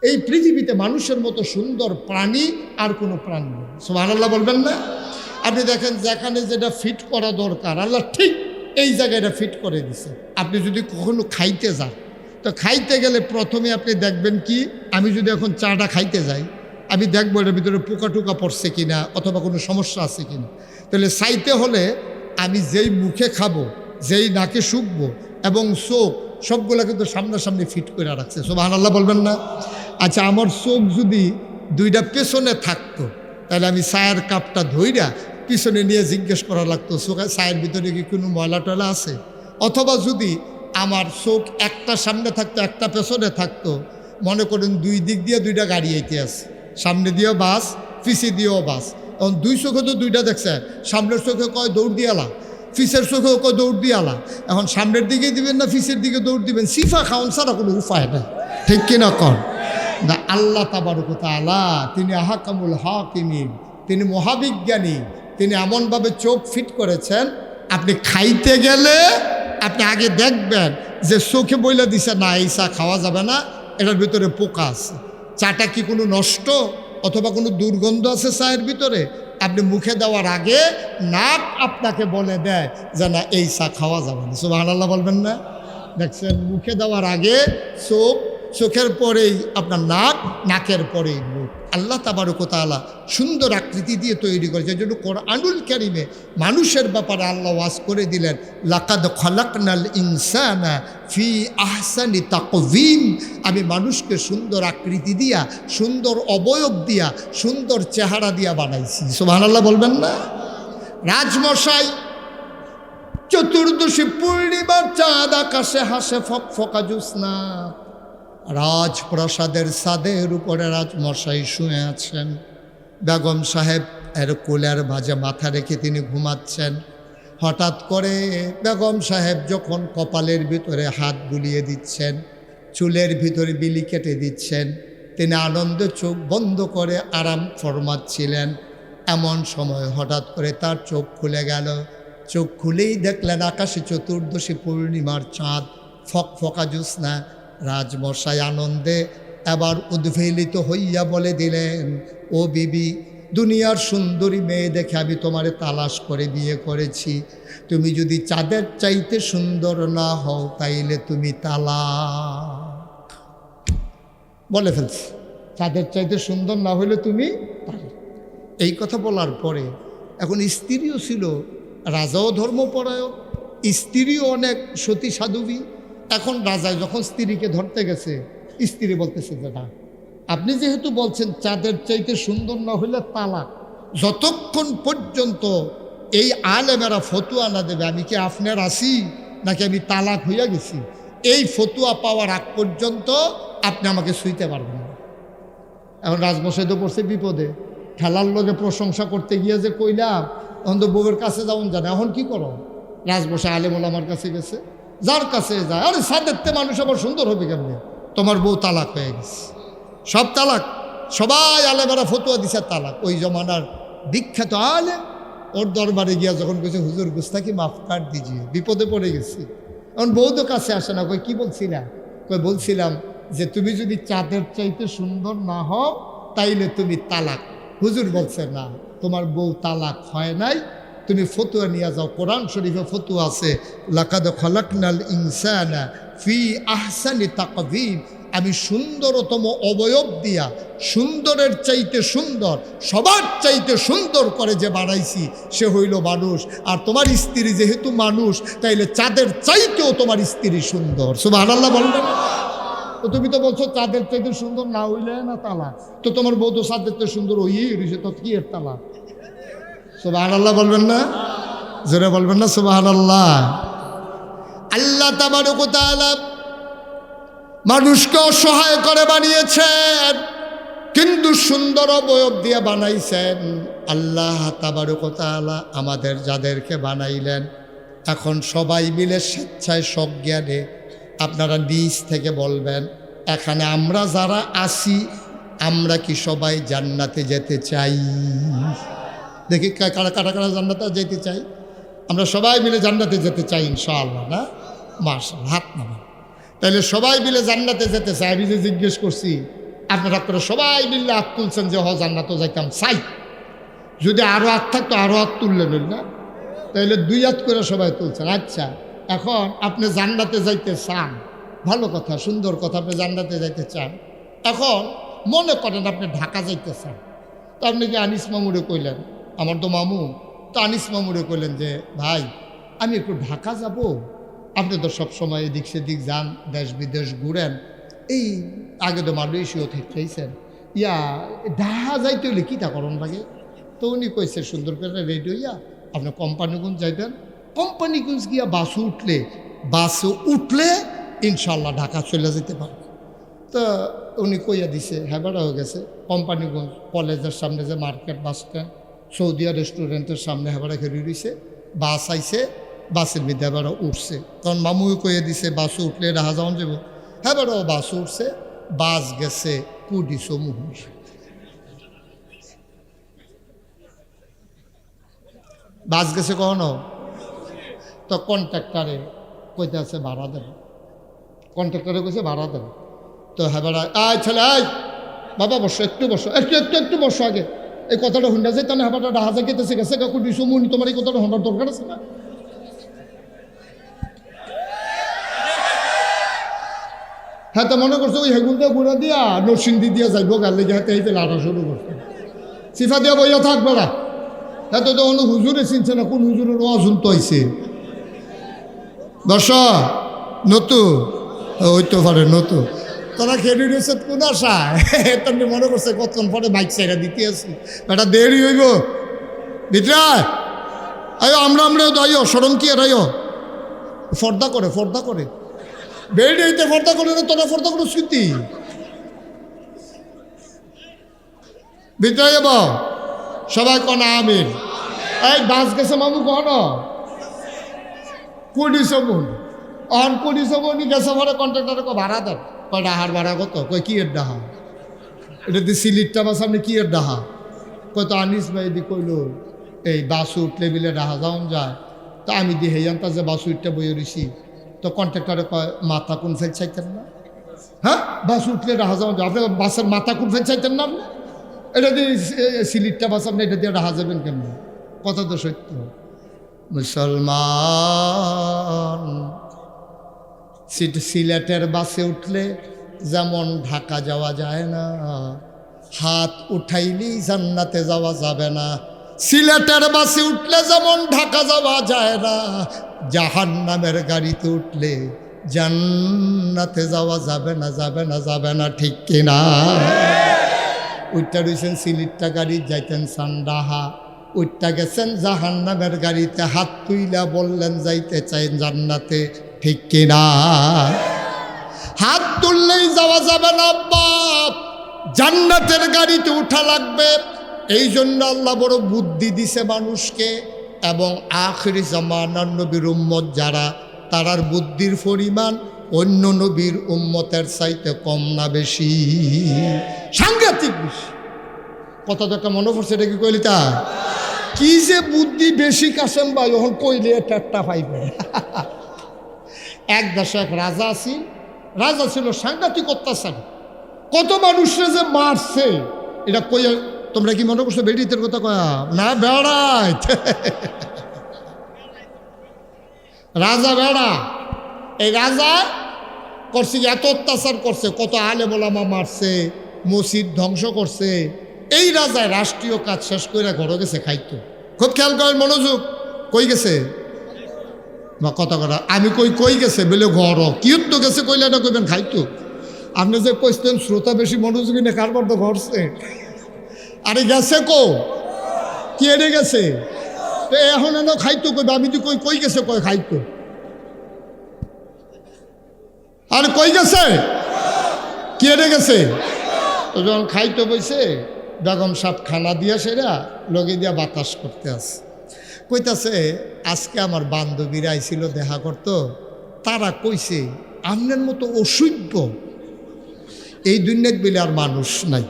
এই পৃথিবীতে মানুষের মতো সুন্দর প্রাণী আর কোনো প্রাণী নেই। সুবহানাল্লাহ বলবেন না? আপনি দেখেন যেখানে যেটা ফিট করা দরকার আল্লাহ ঠিক এই জায়গায় এটা ফিট করে দিছে। আপনি যদি কখনো খাইতে যান, তো খাইতে গেলে প্রথমে আপনি দেখবেন কি, আমি যদি এখন চাটা খাইতে যাই, আমি দেখবো এটার ভিতরে পোকা টোকা পড়ছে কিনা অথবা কোনো সমস্যা আছে কিনা। তাহলে চাইতে হলে আমি যেই মুখে খাবো, যেই নাকে শুকবো এবং চোখ সবগুলো কিন্তু সামনাসামনি ফিট করে রাখছে। সুবহানাল্লাহ বলবেন না? আচ্ছা, আমার চোখ যদি দুইটা পেছনে থাকতো, তাহলে আমি চায়ের কাপটা ধইরা পিছনে নিয়ে জিজ্ঞেস করা লাগতো চায়ের ভিতরে কি কোনো ময়লা টয়লা আছে। অথবা যদি আমার চোখ একটা সামনে থাকতো একটা পেছনে থাকতো, মনে করেন দুই দিক দিয়ে দুইটা গাড়ি আইতে আছে, সামনে দিয়েও বাস পিছে দিয়েও বাস। এখন দুই চোখে তো দুইটা দেখছে, সামনের চোখে কয় দৌড় দিয়ালা, পিছের চোখেও কয় দৌড় দিয়ালা। এখন সামনের দিকে দিবেন না পিছের দিকে দৌড় দিবেন, সিফা খাওয়ান ছাড়া কোনো উপায় নেই। ঠিক কিনা কর না? আল্লাহ তাবারক ওয়া তাআলা তিনি আহকামুল হাকিমিন, তিনি মহাবিজ্ঞানী। তিনি এমনভাবে চোখ ফিট করেছেন, আপনি খাইতে গেলে আপনি আগে দেখবেন যে চোখে বইলা দিছে না এই চা খাওয়া যাবে না, এটার ভিতরে পোকা আছে। চাটা কি কোনো নষ্ট অথবা কোনো দুর্গন্ধ আছে চায়ের ভিতরে? আপনি মুখে দেওয়ার আগে নাক আপনাকে বলে দেয় যে না এই চা খাওয়া যাবে না। সুবহানাল্লাহ বলবেন না? দেখছেন, মুখে দেওয়ার আগে চোখ, চোখের পরেই আপনার নাক, নাকের পরেই মুখ। আল্লাহ তাবারক ওয়া তাআলা সুন্দর আকৃতি দিয়ে তৈরি করেছে। এই জন্য কোরআনুল কারীমে মানুষের ব্যাপারে আল্লাহ ওয়াজ করে দিলেন, লাকাদ খালাকনাল ইনসানা ফি আহসানি তাকওয়িম। আমি মানুষকে সুন্দর আকৃতি দিয়া, সুন্দর অবয়ব দিয়া, সুন্দর চেহারা দিয়া বানাইছি। সুবহানাল্লাহ বলবেন না? রাজমশাই চতুর্দশী পূর্ণিমার চাঁদ আকাশে হাসে ফকফকা জ্যোৎস্না, রাজপ্রাসাদের ছাদের উপরে রাজমশাই শুয়ে আছেন, বেগম সাহেব এর কোলের ভাঁজে মাথা রেখে তিনি ঘুমাচ্ছেন। হঠাৎ করে বেগম সাহেব যখন কপালের ভিতরে হাত বুলিয়ে দিচ্ছেন, চুলের ভিতরে বিলি কেটে দিচ্ছেন, তিনি আনন্দে চোখ বন্ধ করে আরাম ফরমাচ্ছিলেন। এমন সময় হঠাৎ করে তার চোখ খুলে গেল। চোখ খুলেই দেখলেন আকাশে চতুর্দশী পূর্ণিমার চাঁদ, ফকফকা জ্যোৎস্না। রাজমশাই আনন্দে এবার উদ্বেলিত হইয়া বলে দিলেন, ও বিবি, দুনিয়ার সুন্দরী মেয়ে দেখে আমি তোমারে তালাশ করে বিয়ে করেছি। তুমি যদি চাঁদের চাইতে সুন্দর না হও তাইলে তুমি তালাক। বলে ফেলছি, চাঁদের চাইতে সুন্দর না হইলে তুমি তালাক। এই কথা বলার পরে এখন স্ত্রীও ছিল, রাজাও ধর্মপরায়ণ, স্ত্রীও অনেক সতী সাধুবী। এখন রাজায় যখন স্ত্রীকে ধরতে গেছে, স্ত্রী বলতেছে যে না, আপনি যেহেতু বলছেন চাঁদের চাইতে সুন্দর না হইলে তালাক, যতক্ষণ পর্যন্ত এই আলেমেরা ফতুয়া না দেবে আমি কি আপনার আসি নাকি আমি তালাক হইয়া গেছি, এই ফতুয়া পাওয়ার আগ পর্যন্ত আপনি আমাকে শুইতে পারবেন না। এখন রাজমশাই তো পড়ছে বিপদে, খেলার লোকে প্রশংসা করতে গিয়ে যে কইলাম, এখন তো বউয়ের কাছে যাওন জানে, এখন কি করো? রাজমশাই আলেমুল আমার কাছে গেছে, যার কাছে যায়, আরে সাদেরতে মানুষ আবার সুন্দর হবে কেমনি? তোমার বউ তালাক হয়ে গেছে, সব তালাক। সবাই আলেমেরা ফতুয়া দিছে তালাক। ওই জমানার বিখ্যাত আলেম ওর দরবারে গিয়া যখন কইছে, হুজুর গুস্তাকি মাফ কাট দিজিয়ে, বিপদে পড়ে গেছি। এখন বউ তো কাছে আসে না। কই কি বলছিলাম? কই বলছিলাম যে তুমি যদি চাঁদের চাইতে সুন্দর না হও তাইলে তুমি তালাক। হুজুর বলছে না, তোমার বউ তালাক হয় নাই, তুমি ফতুয়া নিয়ে যাও। কোরআন শরীফে ফতুয়া আছে, লাকাদ খালাকনাল ইনসানা ফি আহসানি তাকওয়িম। আমি সুন্দরতম অবয়ব দিয়া, সুন্দরের চাইতে সুন্দর, সবার চাইতে সুন্দর করে যে বানাইছি সে হইল মানুষ। আর তোমার স্ত্রী যেহেতু মানুষ, তাইলে চাঁদের চাইতেও তোমার স্ত্রী সুন্দর। সুবহানাল্লাহ বলবেন? তো তুমি তো বলছো চাঁদের চাইতে সুন্দর না হইলে না তালাক, তো তোমার বউ তো চাঁদের চাইতে সুন্দর হইয়েই রয়েছে, তো কি এর তালাক? সুবহানাল্লাহ বলবেন না? জোরে বলবেন না সুবহানাল্লাহ? আল্লাহ তাবারক ওয়া তাআলা মানুষকে অসহায় করে বানিয়েছেন, কিন্তু সুন্দর অবয়ব দিয়ে বানাইছেন। আল্লাহ তাবারক ওয়া তাআলা আমাদের যাদেরকে বানাইলেন, এখন সবাই মিলে স্বেচ্ছায় সজ্ঞানে আপনারা নিজ থেকে বলবেন, এখানে আমরা যারা আছি, আমরা কি সবাই জান্নাতে যেতে চাই? দেখি কারা কারা কারা জান্নাতে যেতে চাই? আমরা সবাই মিলে জান্নাতে যেতে চাই ইনশাআল্লাহ, না? মাশাআল্লাহ, হাত নামান। তাহলে সবাই মিলে জান্নাতে যেতে চাই। আমি যে জিজ্ঞেস করছি আপনারা করে সবাই মিললে হাত তুলছেন যে জান্নাত যাইতাম চাই। যদি আরও হাত থাকতো আরও হাত তুললেন না, তাহলে 2 হাত করে সবাই তুলছেন। আচ্ছা, এখন আপনি জান্নাতে যাইতে চান, ভালো কথা, সুন্দর কথা, আপনি জান্নাতে যাইতে চান। এখন মনে করেন আপনি ঢাকা যাইতে চান, তো আপনি কি আনিস মামুরে কইলেন, আমার তো মামু, তো আনিস মামুরে কইলেন যে ভাই আমি একটু ঢাকা যাব। আপনি তো সবসময় এদিক সেদিক যান, দেশ বিদেশ ঘুরেন, এই আগে তো মালয়েশিয়া থেকেছেন, ঢাকা যাইতে হইলে কীটা করণ লাগে? তো উনি কইছে সুন্দর করে রেডি হইয়া আপনি কোম্পানিগঞ্জ যাইবেন, কোম্পানিগঞ্জ গিয়া বাসে উঠলে ইনশাল্লাহ ঢাকা চলে যেতে পারবে। তো উনি কইয়া দিছে, হ্যাঁ বেড়া হয়ে গেছে। কোম্পানিগঞ্জ কলেজের সামনে যে মার্কেট বাস স্ট্যান্ড, সৌদিয়া রেস্টুরেন্টের সামনে হেবারা খেলি রয়েছে, বাস আইছে, বাসের মধ্যে হেবারা উঠছে। কারণ মামুই কইয়া দিছে বাসে উঠলে রাহা যাওয়ান যাব। হেবারাও বাসে উঠছে, বাস গেছে কুডিশো মুহুর। বাস গেছে কখনো? তো কন্ট্রাক্টারে কইতে আছে ভাড়া দেবে, কন্ট্রাক্টারে কইছে ভাড়া দেবে। তো হেবারা আয় ছেলে আয় বাবা বসো, একটু বসো, একটু বসো আগে, এই কথাটা হুন্ডা যায় তাহলে হেবাটা ডাহাজা কেটেছে গেছে কাকু দিছো মুনি, তোমার এই কথাটা হন্ডার দরকার আছে না? হ্যাঁ, তো মনে করছো ওই হেগুনটা গুঁড়া দিয়া নরসিংদী দিয়া যাইব গাল লেগে হাতে এই লাড়া শুরু করছে, সিফা দিয়া বইয়া থাকবে না। হ্যাঁ, তো কোনো হুজুরে চিনছে না, কোন হুজুরের অজুন তো হয়েছে বস নতু, হইতে পারে নতু। তোরা খেলি রয়েছে কোন আশায়, তেমনি মনে করছে কতক্ষণ পরে বাইক সাইডা দিতে আসি, বেটা দেরি হইব বিটরায় আয়ো, আমরা দাইও সরম কি আইও, ফর্দা করে বেড়ে হইতে ফর্দা করে না, তোরা ফর্দা করে স্মৃতি বিটরাই যাবো সবাই কনা আমিন। এই বাস গেছে মামু কন কুড়ি সমুন, অন কুড়ি সমুনি গেছে পরে কন্ট্রাক্টারে ভাড়া দেন, কয় ডাহার ভাড়া কত? কয় কি এর ডাহা? এটা দিয়ে সিলিটটা বা সামনে কি এর ডাহা? কয় তো আনিস ভাই দি কইল এই বাস উঠলে বিলে ডাহা যাওন যায়। তা আমি দি হেয়ান্তা যে বাস উঠতে বইয়ে রইছি, তো কন্ট্রাক্টারে কয় মাথা কোন ফেল চাইতেন না? হ্যাঁ, বাস উঠলে ডাহা যাওন যায়, আপনার বাসের মাথা কোন ফেল চাইতেন না? এটা দিয়ে সিলিটটা বা সামনে এটা দিয়ে ডাহা যাবেন কেমন? কথা তো সত্য। মুসলমান সিলেটের বাসে উঠলে যেমন ঢাকা যাওয়া যায় না, হাত উঠাইলেই জান্নাতে যাওয়া যাবে না। সিলেটের বাসে উঠলে যেমন ঢাকা যাওয়া যায় না, জাহান্নামের গাড়িতে উঠলে জান্নাতে যাওয়া যাবে না, ঠিক কিনা? ওইটা রয়েছেন সিলেটটা গাড়ি, যাইতেন সান্ডাহা, ওইটা গেছেন জাহান্নামের গাড়িতে, হাত তুইলা বললেন যাইতে চাই জান্নাতে, ঠিক কিনা? হাত তুললেই যাওয়া যাবে না বাপ, জান্নাতের গাড়িতে উঠা লাগবে। এই জন্য আল্লাহ বড় বুদ্ধি দিছে মানুষকে, এবং আখিরি জামানার নবীর উম্মত যারা, তারার বুদ্ধির পরিমাণ অন্য নবীর উম্মতের চাইতে কম না বেশি? সাংঘাতিক বেশি। কথা তো একটা মনে পড়ছে, এটা কি কইলি তা কি যে বুদ্ধি বেশি কাসেম ভাই, ওখান কইলে একটা পাইবে। এক দেশে এক রাজা ছিল সাংঘাতিক অত্যাচার, কত মানুষরা যে মারছে। এটা কই তোমরা কি মনে করছো বেড়িতের কথা কয়া না? বেড়াই রাজা বেড়া, এই রাজা করছে এত অত্যাচার করছে, কত আলে মোলামা মারছে, মসজিদ ধ্বংস করছে। এই রাজায় রাষ্ট্রীয় কাজ শেষ করে ঘরে গেছে খাইতো। খুব খেয়াল করেন, মনোযোগ, কই গেছে বা কথা কথা আমি কই গেছে বলে ঘর কি তো গেছে কইলে না কইবেন খাইতো। আপনি যে কইতেন শ্রোতা বেশি মনোযোগী না, কারবার তো ঘরছে। আরে গেছে কি এনে গেছে, তো এখন এনে খাইতো কইবে, আমি তো কই গেছে কই খাইতো। আর কই গেছে কি এনে গেছে, তো যখন খাইতো বইছে, বেগম সাহেব খানা দিয়া সেরা লগে দিয়া বাতাস করতে আছে, কইতাছে আজকে আমার বান্ধবীরা আইছিল দেখা করতো, তারা কইছে আপনার মতো অসভ্য এই দুনিয়াত বলে আর মানুষ নাই।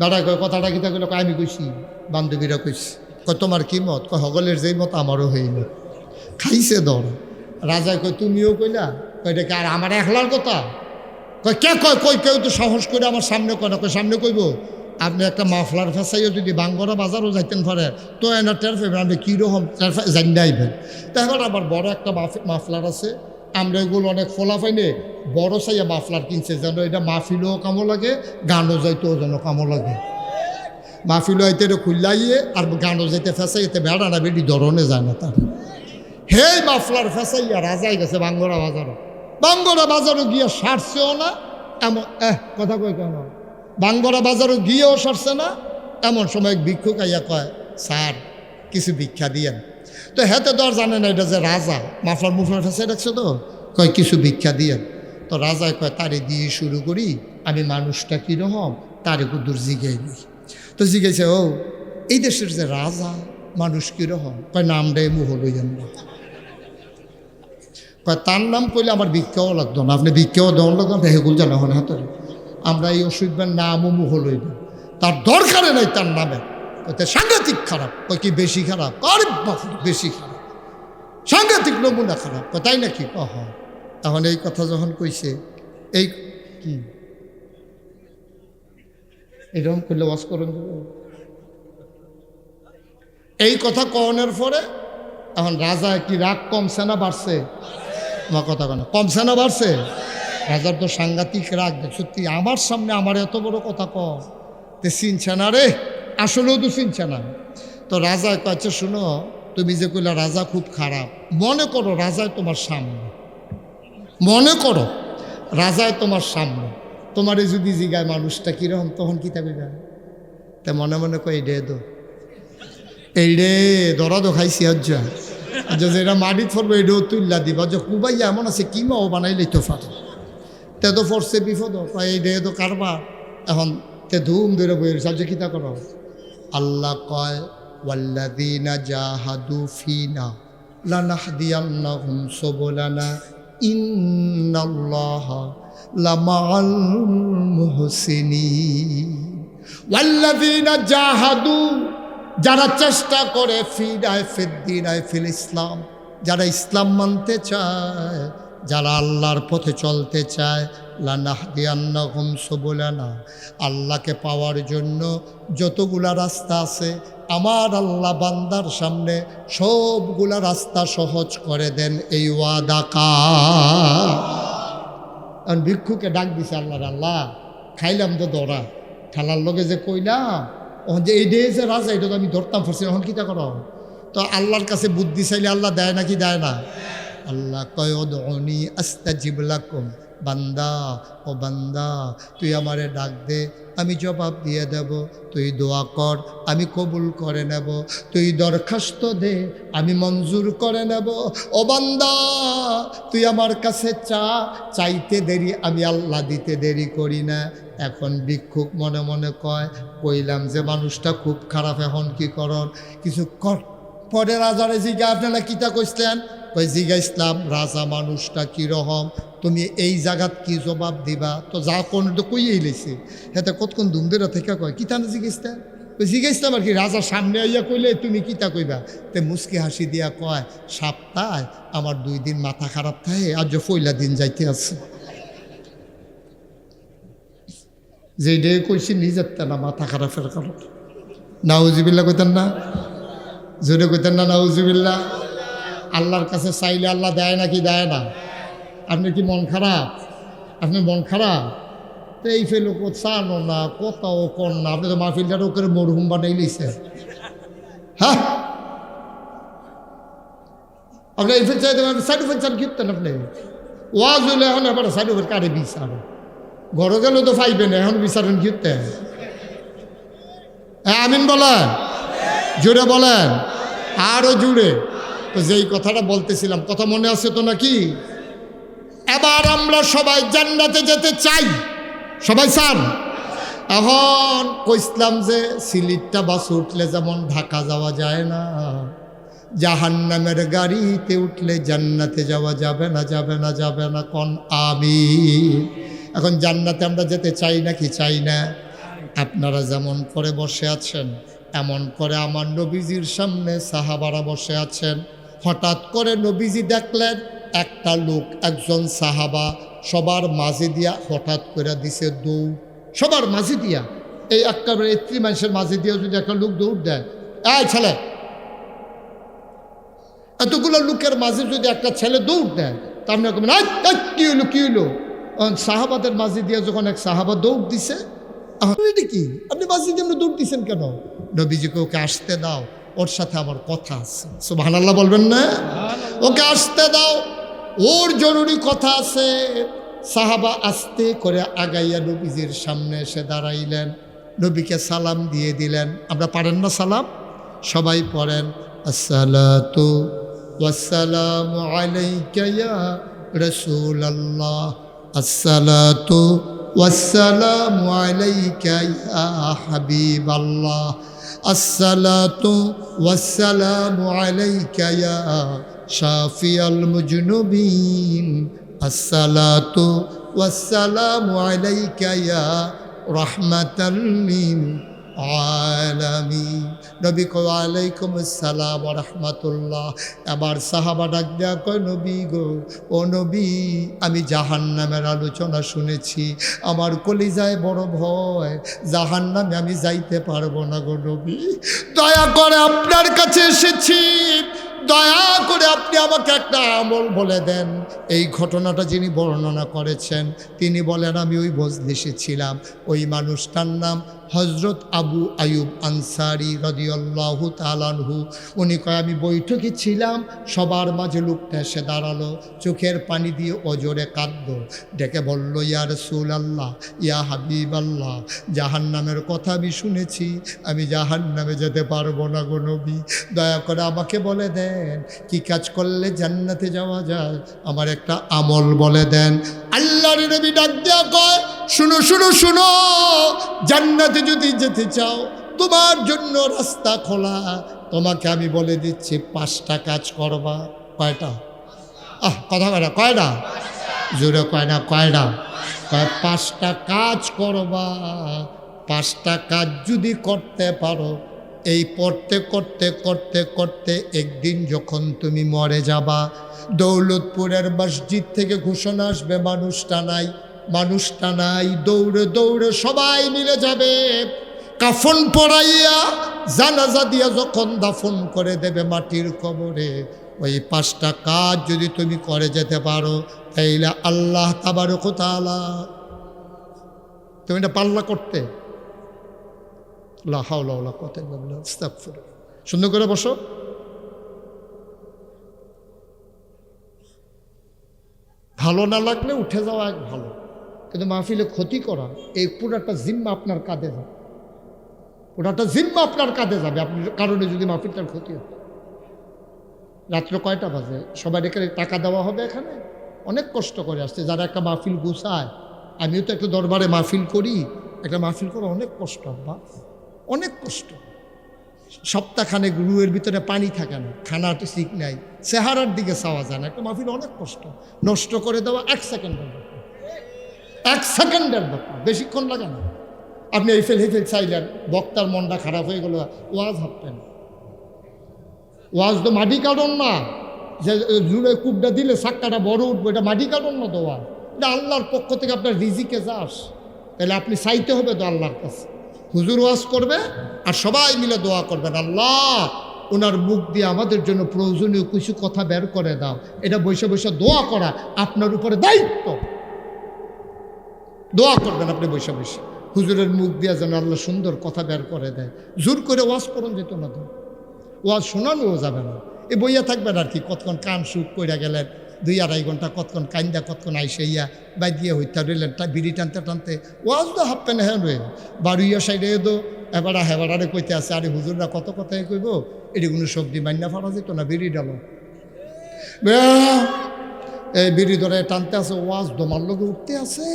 দাদা কয় কথাটা কিতা কইল, আমি কইছি, বান্ধবীরা কইছি। কয় তোমার কি মত? কয় হগলের যেই মত আমারও হইল। খাইছে দর। রাজা কয় তুমিও কইলা? কয় এটা কি আর আমার একলার কথা? কয় কে কয় কই কেউ তো সাহস করে আমার সামনে কয় না, কয় সামনে কইব আপনি একটা মাফলার ফেসাইও যদি বাঙ্গরা বাজারও যাইতেন পারে তো এনার টের পাইবেন আপনি কীরকম জানিয়ে আইবেন। তারপর আবার বড় একটা মাফলার আছে, আমরা এগুলো অনেক ফোলা পাইলে বড় চাইয়া মাফলার কিনছে যেন এটা মাহফিলও কামো লাগে, গানও যাইতেও যেন কামো লাগে। মাহফিলও আইতে এটা খুললাইয়ে আর গানও যাইতে ফেসাইতে বেড়া না বেডি ধরনে যায় না তার। হে মাফলার ফেসাইয়া রাজাই গেছে বাঙ্গরা বাজারও, বাঙ্গরা বাজারও গিয়ে সারছেও না এমন কথা কই কেন, বাঙ্গরা বাজারও গিয়েও সারছে না। এমন সময় ভিক্ষুক আইয়া কয় স্যার কিছু ভিক্ষা দিয়েন। তো হেতে তো আর জানে না এটা যে রাজা, মাফলার মুফলার ফেসে রাখছে তো, কয় কিছু ভিক্ষা দিয়েন। তো রাজায় কয় তারে দিয়ে শুরু করি, আমি মানুষটা কীরকম তারে কুদুর জিগাইনি। তো জিজ্ঞাসা ও এই দেশের যে রাজা মানুষ কীরকম, কয় নামটা মুহ লইয়েন না। কয় তার নাম কইলে আমার ভিক্ষাও লাগতো না, আপনি ভিক্ষাও দেওয়ার লাগতো না, হেগুল জানা হন হাতের আমরা এই অসুবিধার নামও মুহ লইব, তার দরকারে নাই তার নামে। সাংঘাতিক খারাপ, কয় কি বেশি খারাপ, আরে বেশি খারাপ, সাংঘাতিক নমুনা খারাপ, তাই নাকি? কহ এখন এই কথা যখন কইছে এই কি এরকম করলে ওয়াজ করেন, এই কথা কনের পরে এখন রাজা কি রাগ কমছে না বাড়ছে? আমার কথা কেন কমছে না বাড়ছে? রাজার তো সাংঘাতিক রাগ, সত্যি আমার সামনে আমার এত বড় কথা কম তে চিনছে না রে, আসলেও তো চিনছে না। তো রাজা কাছে শুনো, তুমি যে কইলা রাজা খুব খারাপ, মনে করো রাজায় তোমার সামনে, মনে করো রাজায় তোমার সামনে, তোমারে যদি জিগায় মানুষটা কীরকম, তখন কী থাকবে যায়? তা মনে মনে কয় এই রে দরা তো খাইছি হজ্জা যেটা মাটিত ফরবে এটাও তুল্লা দিবা, যে কুবাইয়া এমন আছে কিমাও বানাইলেই তো ফাটে, তে তো ফরছে বিপদ, এই রে তো কারবার। এখন তে ধুম ধরে বইয়ের সাহায্য কিতা করো। আল্লাহ কয় ওয়াল্লাযীনা জাহাদু ফিনা লানাহদিয়ান্নাহুম সুবুলানা ইন্নাল্লাহা লামাআল মুহসিনিন। ওয়াল্লাযীনা জাহাদু, যারা চেষ্টা করে, ফিনায় ফিদ্দিনায় ফিল ইসলাম, যারা ইসলাম মানতে চায়, যারা আল্লাহর পথে চলতে চায়, লানাহদিয়ান্নাহুম সুবুলানা, আল্লাহকে পাওয়ার জন্য যতগুলা রাস্তা আছে আমার আল্লাহ বান্দার সামনে সবগুলা রাস্তা সহজ করে দেন, এই ওয়াদা কার। ভিক্ষুকে ডাক দিছে আল্লাহর, আল্লাহ খাইলাম তো দরা ঠালার লগে যে কইলাম যে এই ডে যে রাজা, এটা তো আমি ধরতাম ফরছি, এখন কিতা করো? তো আল্লাহর কাছে বুদ্ধি চাইলে আল্লাহ দেয় নাকি দেয় না? আল্লাহ কয় উদউনি আস্তাজিব লাকুম, বান্দা ও বান্দা তুই আমারে ডাক দে, আমি জবাব দিয়ে দেব, তুই দোয়া কর আমি কবুল করে নেব, তুই দরখাস্ত দে আমি মঞ্জুর করে নেব। ও বান্দা তুই আমার কাছে চাইতে দেরি, আমি আল্লাহ দিতে দেরি করি না। এখন ভিক্ষুক মনে মনে কয় কইলাম যে মানুষটা খুব খারাপ, এখন কি করন? কিছু পরে রাজারে জিগা আপনারা কিতা কইসলেন? কই জিগা ইসলাম রাজা মানুষটা কীরকম, তুমি এই জায়গাত কি জবাব দিবা? তো যা কোন তো কইয়েই লেছে, হেতে কতক্ষণ ধুমদেরা থেকে কয় কিতা না জিজ্ঞেসটা, ওই জিজ্ঞেসলাম আর কি, রাজার সামনে আইয়া কইলে তুমি কিতা কইবা? তে মুসকি হাসি দিয়া কয় সপ্তাহে আমার 2 দিন মাথা খারাপ থাকে, আজ পয়লা দিন যাইতে আছে। যে ডে কইছি নিজের না মাথা খারাপের কারণ, নাউজুবিল্লাহ কইতেন না, জোরে কইতেন না নাউজুবিল্লাহ। আল্লাহর কাছে চাইলে আল্লাহ দেয় নাকি দেয় না? আপনি কি মন খারাপ? আপনি মন খারাপ তো এই ফেলো চানো না, কোথাও কর না, আপনি তো মাহফিলটার ওকে মরহুম বানাই লইছে। হ্যাঁ আপনি এই ফেল চাইতে সাইড ফেল চান কিনতেন আপনি, ওয়াজ হইলে এখন আবার সাইড ওভার কারে বিচার, ঘরে গেলেও তো পাইবেন, এখন বিচারেন কিনতেন। হ্যাঁ আমিন বলেন, জুড়ে বলেন, আরও জুড়ে। তো যেই কথাটা বলতেছিলাম, কথা মনে আছে তো নাকি? এবার আমরা সবাই জান্নাতে যেতে চাই, সবাই চান। এখন কইসলাম যে সিলেটটা বাস উঠলে যেমন ঢাকা যাওয়া যায় না, জাহান্নামের গাড়িতে উঠলে জান্নাতে যাওয়া যাবে না, যাবে না, যাবে না, কোন আমিন। এখন জান্নাতে আমরা যেতে চাই নাকি চাই না? আপনারা যেমন করে বসে আছেন, এমন করে আমার নবীজির সামনে সাহাবারা বসে আছেন। হঠাৎ করে নবীজি দেখলেন একটা লোক, একজন সাহাবা সবার মাঝে দিয়া হঠাৎ করে দিছে দৌড়, সবার মাঝে দিয়া, এই একেবারে ৩০ মানুষের মাঝে দিয়া যদি একটা লোক দৌড় দেয়, এই ছেলে, এতগুলো লোকের মাঝে যদি একটা ছেলে দৌড় দেয়, তা আপনি কি হইলো কি হইলো? সাহাবাদের মাঝে দিয়ে যখন এক সাহাবা দৌড় দিছে, এটা কি আপনি মাঝে দিয়ে দৌড় দিচ্ছেন কেন? নবীজিকে ওকে আসতে দাও, ওর সাথে আমার কথা আছে। সুবহানাল্লাহ বলবেন না? ওকে আসতে দাও, ওর জরুরি কথা আছে। সাহাবা আস্তে করে আগাইয়া নবীজির সামনে এসে দাঁড়াইলেন, নবীকে সালাম দিয়ে দিলেন। আমরা পারেন না সালাম? সবাই পড়েন, আসসালাতু ওয়াসসালামু আলাইকা ইয়া রাসূলুল্লাহ, আসসালাতু ওয়াসসালামু আলাইকা ইয়া হাবিবাল্লাহ, আসসালাতু ওয়াসসালামু আলাইকা ইয়া শাফিয়াল মুজনুবিন, আসসালাতু ওয়াসসালামু আলাইকা ইয়া রাহমাতাল লিল আলামিন। নবী কয় ওয়ালাইকুম আসসালাম ওয়া রাহমাতুল্লাহ। এবার সাহাবা ডাক দেয়া কয়, নবী গো, ও নবী, আমি জাহান্নামের আলোচনা শুনেছি, আমার কলিজায় বড় ভয়, জাহান্নামে আমি যাইতে পারবো না গো নবী, দয়া করে আপনার কাছে এসেছি, দয়া করে আপনি আমাকে একটা আমল বলে দেন। এই ঘটনাটা যিনি বর্ণনা করেছেন তিনি বলেন, আমি ওই মজলিসে ছিলাম, ওই মানুষটার নাম হজরত আবু আয়ুব আনসারি রাদিয়াল্লাহু তাআলা আনহু। উনি কয়, আমি বৈঠকে ছিলাম, সবার মাঝে লোকটা এসে দাঁড়ালো, চোখের পানি দিয়ে অজরে কাঁদলো, ডেকে বলল, ইয়া রাসূলুল্লাহ, ইয়া হাবিবাল্লাহ, জাহান্নামের কথা আমি শুনেছি, আমি জাহান্নামে যেতে পারবো না গো নবী, দয়া করে আমাকে বলে দেন কি কাজ করলে জান্নাতে যাওয়া যায়, আমার একটা আমল বলে দেন। আল্লাহর নবী ডাক দেয়া কয়, শুনো শুনো শুনো, জান্নাতে যদি যেতে চাও তোমার জন্য রাস্তা খোলা, তোমাকে আমি বলে দিচ্ছি 5টা কাজ করবা। কয়টা? কথা কয় না, কয়টা? জোরে কয় না, কয়টা? কয় 5টা কাজ করবা। 5টা কাজ যদি করতে পারো, এই পড়তে করতে করতে করতে একদিন যখন তুমি মরে যাবা, দৌলতপুরের মসজিদ থেকে ঘোষণা আসবে, মানুষটা নাই, মানুষটা নাই, দৌড়ে দৌড়ে সবাই মিলে যাবে, কাফন পরাইয়া জানাজা দিয়া যখন দাফন করে দেবে মাটির কবরে, ওই 5টা কাজ যদি তুমি করে যেতে পারো, তাইলে আল্লাহ তাবারক ওয়া তাআলা, তুমি এটা পাল্লা করতে, লা হাওলা ওয়ালা কুওয়াতা ইল্লা বিল্লাহ, আস্তাগফিরুল্লাহ। সুন্দর করে বসো। ভালো না লাগলে উঠে যাওয়া এক ভালো, কিন্তু মাহফিলে ক্ষতি করা, এই পুরাটা জিম্মা আপনার কাঁধে যাবে, পুরাটা জিম্মা আপনার কাঁধে যাবে, আপনার কারণে যদি মাহফিলটার ক্ষতি হয়। রাত্র কয়টা বাজে? সবাই এখানে টাকা দেওয়া হবে, এখানে অনেক কষ্ট করে আসছে যারা একটা মাহফিল গুছায়। আমিও তো একটা দরবারে মাহফিল করি, একটা মাহফিল করা অনেক কষ্ট আব্বা, অনেক কষ্ট। সপ্তাহখানেক রুয়ের ভিতরে পানি থাকে না, খানা ঠিক নাই, চেহারার দিকে চাওয়া যায় না, একটা মাহফিল অনেক কষ্ট। নষ্ট করে দেওয়া 1 সেকেন্ডের ব্যাপার, 1 সেকেন্ডের ব্যাপার, বেশিক্ষণ লাগে না। আপনি হেফেল চাইলেন, বক্তার মনটা খারাপ হয়ে গেল, ওয়াজ ভাবতেন, ওয়াজ তো মাটি কাটন না, যে জুড়ে কূপটা দিলে সাক্কাটা বড় উঠবো, এটা মাটি কাটন না তো ওয়াজ, এটা আল্লাহর পক্ষ থেকে আপনার রিজিকে যাস, তাহলে আপনি চাইতে হবে তো আল্লাহর কাছে। হুজুর ওয়াজ করবে আর সবাই মিলে দোয়া করবেন, আল্লাহ ওনার মুখ দিয়ে আমাদের জন্য প্রয়োজনীয় কিছু কথা বের করে দাও। এটা বসে বসে দোয়া করা আপনার উপরে দায়িত্ব, দোয়া করবেন আপনি বসে বসে, হুজুরের মুখ দিয়ে যেন আল্লাহ সুন্দর কথা বের করে দেয়। জোর করে ওয়াজ করুন যেত না, তো ওয়াজ শোনানোও যাবে না, এ বইয়া থাকবেন আর কি, কতক্ষণ কান সুখ করে গেলেন, 2-2.5 ঘন্টা কতক্ষণ কান্দা, কতক্ষণ আইসাইয়া বাই দিয়ে হইতা রইলেন, বিড়ি টানতে টানতে ওয়াজ তো হাফপেন হ্যাঁ রয়ে বাড়ুইয়া সাইডে তো এবারা হেবারে কইতে আছে, আরে হুজুররা কত কথাই কইব, এটি কোনো সবজি মান্না ফারা যেত না, বিড়ি ডালো, এই বিড়ি ধরে টানতে আছে, ওয়াজ দমার লোকে উঠতে আছে,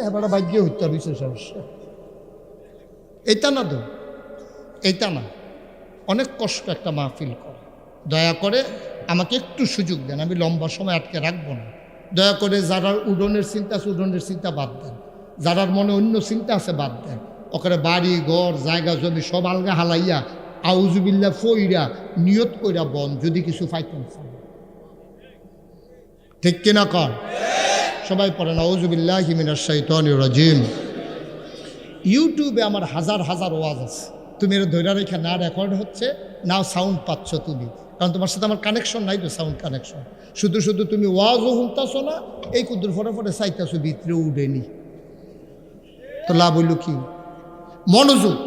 এবারে বাই দিয়ে হইতা রয়েছে সমস্যা। এইটা না তো, এইটা না, অনেক কষ্ট একটা মাহফিল করে। দয়া করে আমাকে একটু সুযোগ দেন, আমি লম্বা সময় আটকে রাখবো না। দয়া করে যারা উডনের চিন্তা আছে, উডনের চিন্তা বাদ দেন, যারার মনে অন্য চিন্তা আছে বাদ দেন, ওখানে বাড়ি ঘর জায়গা জমি সব আলগা হালাইয়া আউজুবিল্লাহ ফইরা নিয়ত কইরা বন, যদি কিছু পাইতেন ঠিক কিনা কর? সবাই পড়েন আউযু বিল্লাহি মিনাশ শাইতানির রাজিম। ইউটিউবে আমার হাজার হাজার ওয়াজ আছে, তুমি এর ধৈর্য রেখে না রেকর্ড হচ্ছে না সাউন্ড পাচ্ছ তুমি, কারণ তোমার সাথে আমার কানেকশন নাই তো, সাউন্ড কানেকশন। শুধু শুধু তুমি ওয়াজও শুনতেছো না, এই কুদ্দুর ফরে ফরে চাইতেছো, ভিতরে উঠেনি, তো লাভ হইল কি? মনোযোগ,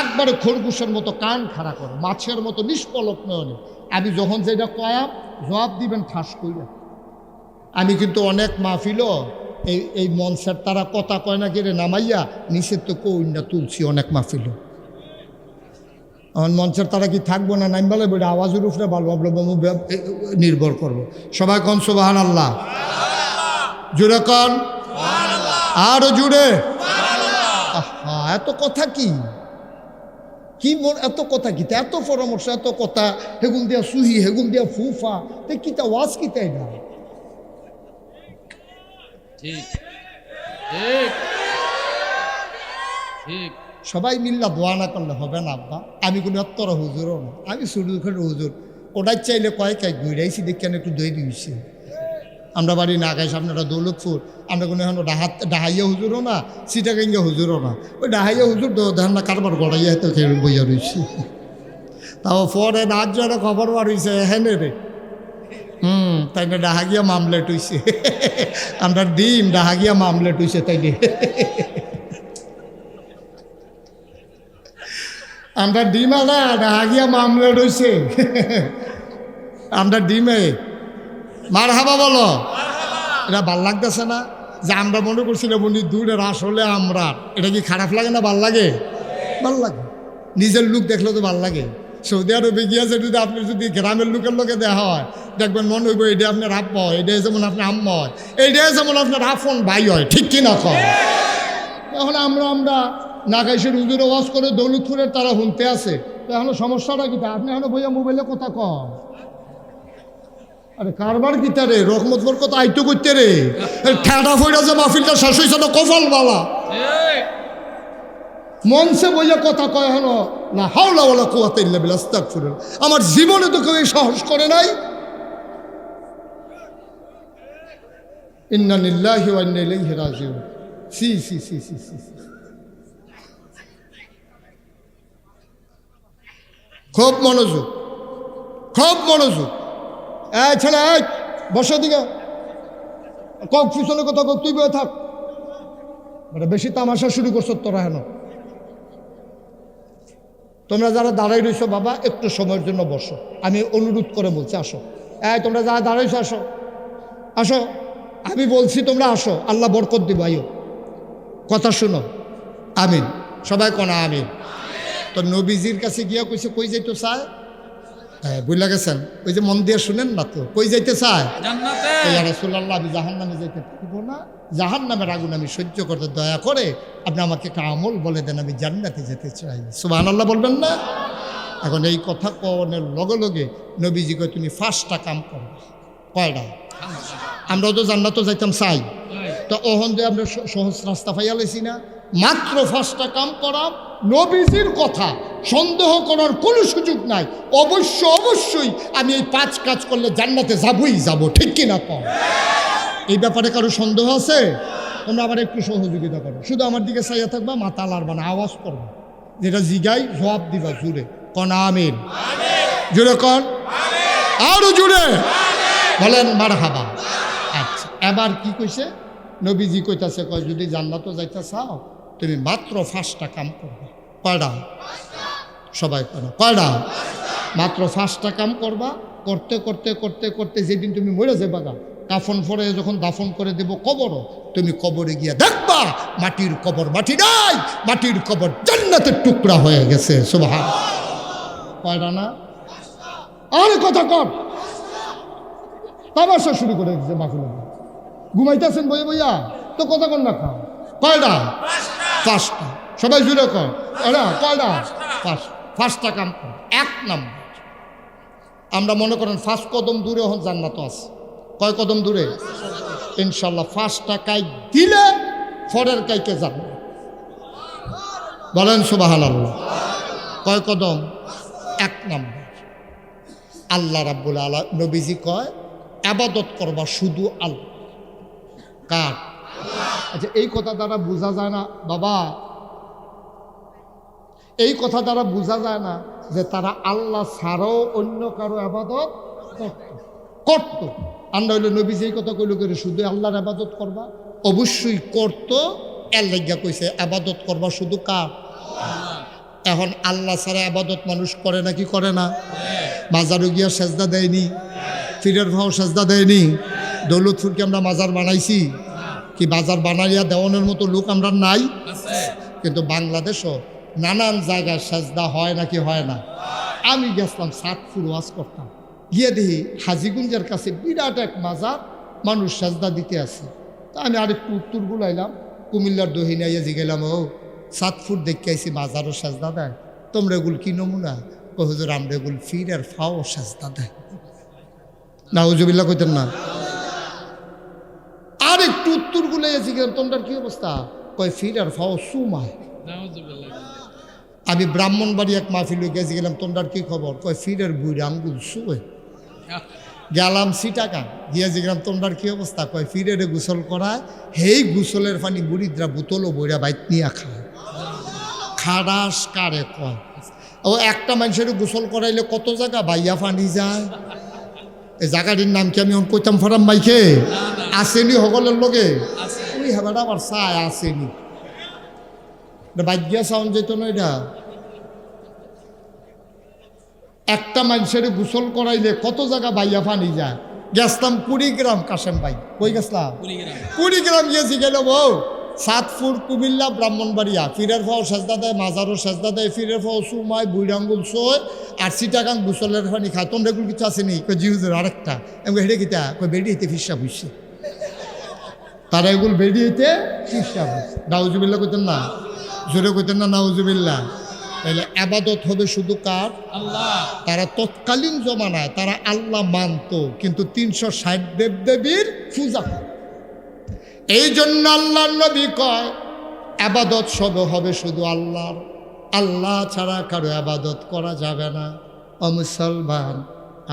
একবারে খরগোশের মতো কান খাড়া করো, মাছের মতো নিষ্পলক নয়নে। আমি যখন যেটা কয়াম জবাব দিবেন ঠাস কইরা। আমি কিন্তু অনেক মাহফিলও এই মঞ্চের তারা কথা কয় না কেড়ে নামাইয়া নিচের তো কইনা তুলছি অনেক মাহফিলও। আমার মঞ্চের তারা কি থাকবো না নাইমবালে বলে আওয়াজের উপরে ভালো নির্ভর করবো। সবাই কন সুবহানাল্লাহ, জুড়ে কন আরো জুড়ে। এত কথা কি কি এত কথা কি, এত পরামর্শ, এত কথা, হেগুন দিয়া সুহি, হেগুন দিয়া ফুফা, তে কিতা ওয়াজ কিতা এটা? সবাই মিল্লা দোয়া না করলে হবে না আব্বা। আমি কোনো এত্তর হুজুরও না, আমি সুরুখের হুজুর। ওটাই চাইলে কয়েক ঘুরাইছি দেখি একটু দই দিয়েছি। আমরা বাড়ি না গাইছি, আপনারা দৌলতপুর, আমরা কোনো এখন ডাহাইয়া হুজুরও না, সিটাগাঙ্গা হুজুরও না। ওই ডাহাইয়া হুজুর ধান না কারবার গড়াইয়া তো বইয়া রয়েছি। তাও পরে নাচ যারা খবর বার হয়েছে হেনে রে, তাই না ডাহাগিয়া মামলেট হইছে। আমরা ডিম ডাহাগিয়া মামলেট হইছে, তাই রে আমরা ডিম আলা ডাহাগিয়া মামলেট হইছে। আমরা ডিমে মার হাবা বলো, এটা ভাল লাগতেছে না? যে আমরা মনে করছিলাম উনি দূরের, আসলে আমরা। এটা কি খারাপ লাগে না? ভাল লাগে, ভাল লাগে। নিজের লোক দেখলে তো ভাল লাগে। সৌদি আরবে গিয়েছে যদি আপনি যদি গ্রামের লোকের লোকে দেখা হয়, দেখবেন মনে হইব এটা আপনার আব্ব হয়, এটাই যেমন আপনার আম্মা হয়, এইটাই যেমন আপনার আপন ভাই হয়। ঠিক কিনা কর? এখন আমরা নাগাইশের হুজুরে ওয়াজ করে দৌলতপুরের তারা শুনতে আছে, তো এখন সমস্যাটা কি? আপনি এখন বইয়া মোবাইলে কথা কন। আরে কারবার কিতা রে, রহমত বরকত আইতো করতে রে, ঠেডা ফইরা যে মাহফিলটা শেষ হয়েছে না কপাল বালা। মঞ্চে বইয়া কথা কয় হলো না, হাওলা ওয়ালা কুওয়াতা ইল্লা বিল্লাহ, আস্তাগফিরুল্লাহ। আমার জীবনে তো কেউ সাহস করে নাই। ইন্না লিল্লাহি ওয়া ইন্না ইলাইহি রাজিউন। সি সি সি সি সি, খুব মনোযোগ, খুব মনোযোগ। এই ছেলে, এই বসে দিকে কক পিছনে কথা কক, তুই বয়ে থাক। বেশি তামাশা শুরু করছো তোরা। হেন তোমরা যারা দাঁড়াই রয়েছো বাবা, একটু সময়ের জন্য বসো, আমি অনুরোধ করে বলছি আসো। এই তোমরা যারা দাঁড়াইছো আসো, আসো, আমি বলছি তোমরা আসো, আল্লাহ বরকত দিব। আইও, কথা শুনো, আমিন। সবাই কোনা আমিন। তো নবীজির কাছে গিয়া কইছে কই যাইতো চায়? হ্যাঁ বুঝলা গেছেন, ওই যে মন দিয়ে শুনেন না তো, কই যাইতে চায়? জান্নাতে। রাসূলুল্লাহ, আমি জাহান্নামে যাইতে পারব না, জাহান্নামের আগুন আমি সহ্য করতে, দয়া করে আপনি আমাকে একটা আমল বলে দেন, আমি জান্নাতে যেতে চাই। সুবহানাল্লাহ বলবেন না? এখন এই কথা কওয়ানোর লগে লগে নবীজি কয় তুমি 5টা কাম করবে। কয়টা? আমরাও তো জান্নাতও যাইতাম চাই, তো ওহন যে আমরা সহজ রাস্তা পাইয়া লাইছি না, মাত্র 5টা কাম করা। নবীজির কথা সন্দেহ করার কোনো সুযোগ নাই। অবশ্যই আমি এই 5 কাজ করলে জান্নাতে যাবই যাব। ঠিক কিনা কম? এই ব্যাপারে কারো সন্দেহ আছে? তোমরা আবার একটু সহযোগিতা করো, শুধু আমার দিকে চাইয়া থাকবা, মাথা লাড়বা না, আওয়াজ করবা, যেটা জিগাই জবাব দিবা জুড়ে। কন আমিন, জুড়ে কন, আরো জুড়ে বলেন মারহাবা। আচ্ছা, এবার কি কইছে নবীজি? কইতাছে কয় যদি জান্নাতও যাইতে চাও তুমি মাত্র 5টা কাম করবে। কয়টা? সবাই করো, কয়টা? মাত্র 5টা কাম করবা। করতে করতে করতে করতে যেদিন তুমি মরে যাবা, কাফন পরে যখন দাফন করে দেব কবরও, তুমি কবরে গিয়া দেখবা মাটির কবর মাটি নাই, মাটির কবর জান্নাতের টুকরা হয়ে গেছে। সুবহানাল্লাহ। কয়টা না? আরে কথা কর, তামাশা শুরু করে দিচ্ছে মাফিল। ঘুমাইতেছেন বইয়া বইয়া তো কথা কর না। খাও কয়টা? 5টা। সবাই জুড়ে কর, কয়টা? 5টা কাম কর। 1 নম্বর, আমরা মনে করেন 5 কদম দূরে এখন জান্নাত আছে। কয় কদম দূরে? ইনশাল্লাহ 5টা কাই দিলে ফরের কাইকে যাবে। বলেন সুবহানাল্লাহ। কয় কদম? 1 নম্বর। আল্লাহ রাব্বুল আলামিন নবীজি কয় আবাদত করবা শুধু আল্লাহ। কার? আচ্ছা, এই কথা দ্বারা বোঝা যায় না বাবা, এই কথা দ্বারা বোঝা যায় না যে তারা আল্লাহ ছাড়াও অন্য কারো আবাদত করত। আমরা হইলো নবী যেই কথা কইল করে শুধু আল্লাহর আবাদত করবা, অবশ্যই করত। এর লাগিয়া কইছে আবাদত করবা শুধু কার? এখন আল্লাহ ছাড়া আবাদত মানুষ করে নাকি করে না? মাজারও গিয়া সেজদা দেয়নি, ফিরের ভাও সেজদা দেয়নি। দৌলতপুরকে আমরা মাজার বানাইছি কি? বাজার বানাইয়া দেওয়ানোর মতো লোক আমরা নাই। কিন্তু বাংলাদেশও নানান জায়গায় সেজদা হয় নাকি হয় না? আমি গেছিলাম সাতপুর ওয়াজ করতাম, গিয়ে দেখি হাজিগুঞ্জের কাছে বিরাট এক মাজার, মানুষ সেজদা দিতে আছে। তা আমি আরেকটু উত্তর গুলাইলাম, কুমিল্লার দহিনাইয়া জিগেলাম, ও সাতপুর দেখে আইসি মাজারও সেজদা দেয়, তোমরা এগুল কি নমুনা? ও হুজুর আমরা এগুল ফিরের ফাও সেজদা দেয়। নাউজুবিল্লাহ কইতেন না? আর একটু উত্তর গুলাইয়াছি গেলাম, তোমরা কি অবস্থা? কয় ফিরের ফাও সুমায়। আমি ব্রাহ্মণবাড়ি এক মাহফিল গেছি, গেলাম তোমরা কি খবর? কয় ফিরের বুড়ি আঙ্গুল শুয়ে। গেলাম সিটাকা, গিয়েছি গেলাম তোমরা কি অবস্থা? কয় ফিরের গোসল করায়, হেই গোসলের পানি বুড়িদরা বোতলও বইরা বাইত নিয়ে খায়। খাড়াস কারে কয়? ও একটা মানুষের গোসল করাইলে কত জায়গা বাইয়া পানি যায়। এই জায়গাটির নাম কি আমি কইতাম ফরাম মাইকে? আসেনি সকলের লগে ওই হেবাটা আবার চায় আসেনি, বাজ্যা সাউন্ড যেত না। এটা একটা মানুষের গোসল করাইলে কত জায়গা বাইয়া পানি যায়। গেছলাম কুড়িগ্রাম, কাশেম ভাই কই গেছলাম? কুড়িগ্রাম গিয়েছি, গেল বউ সাতপুর, কুমিল্লা, ব্রাহ্মণবাড়িয়া। ফিরের ফাও সেজদা দেয়, মাজারও সেজদা দেয়, ফিরের ফাও সুমায়, বুড়ি আঙ্গুল শোয়, আর সিটাগাং গোসলের পানি খায়। তোমরা এগুলো কিছু আসেনি? কই জিউজের আরেকটা এমন হেঁটে গিতা কই বেড়ি হইতে ফিসা বুঝছে, তারা এগুলো বেড়ি হইতে ফিসা বুঝছে। নাউজুবিল্লাহ কইতেন না? জোরে কইতেন না নাউজুবিল্লাহ? তাহলে আবাদত হবে শুধু কার? আল্লাহ। তারা তৎকালীন জমানায় তারা আল্লাহ মানত, কিন্তু 360 দেবদেবীর পূজা করে। এই জন্য আল্লাহর নবী কয় আবাদত সব হবে শুধু আল্লাহর, আল্লাহ ছাড়া কারো আবাদত করা যাবে না। ও মুসলমান,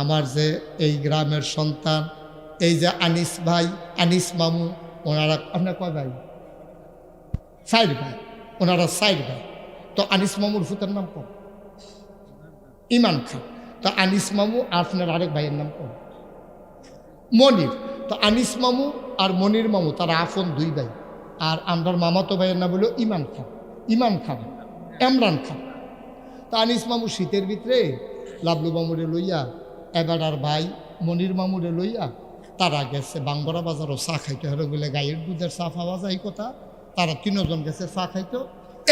আমার যে এই গ্রামের সন্তান, এই যে আনিস ভাই, আনিস মামু, ওনারা আপনার কয় ভাই? 4 ভাই, ওনারা 4 ভাই। তো আনিস মামুর ফুতের নাম কোন? ইমান খান। তো আনিস মামু আর আপনার আরেক ভাইয়ের নাম কোন? মনির। তো আনিস মামু আর মনির মামু তারা আফন 2 ভাই। আর আমরার মামাতো ভাইয়ের নাম হলো ইমান খান, ইমান খান, এমরান খান। তো আনিস মামু শীতের ভিতরে লাবলু মামুরে লইয়া, এবার আর ভাই মনির মামুরে লইয়া তারা গেছে বাঙ্গরা বাজারও চা খাইতে হলো বলে, গায়ের দুধের চা পাওয়া যায় কথা। তারা 3 জন গেছে চা খাইতো।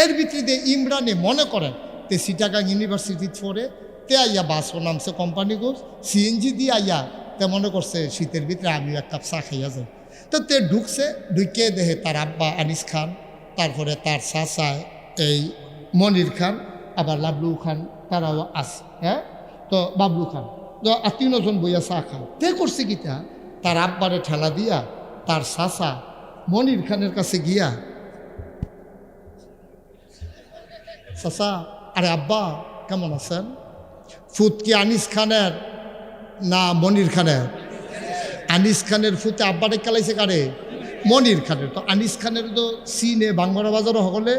এর ভিতরে ইমরানে মনে করেন তে সিটাগাং ইউনিভার্সিটি পড়ে, তে আইয়া বাসও নামছে কোম্পানি গোস, সিএনজি দিয়ে আইয়া তে মনে করছে শীতের ভিতরে আমিও 1 কাপ চা খাইয়া যাই। তো তে ঢুকছে, ঢুকে দেখে তার আব্বা আনিস খান, তারপরে তার চাচা এই মনির খান, আবার লাবলু খান তারাও আছে। হ্যাঁ, তো বাবলু খান, তো 3 জন বইয়া চা খান। তে করছে কিটা, তার আব্বারে ঠেলা দিয়া তার চাচা মনির খানের কাছে গিয়া, চাচা, আরে আব্বা কেমন আছেন? ফুত কি আনিস খানের না মনির খানের? আনিস খানের ফুতে আব্বারে খেলাইছে কারে? মনির খানের। তো আনিস খানের তো সিনে বাঙ্গরা বাজারও সকলে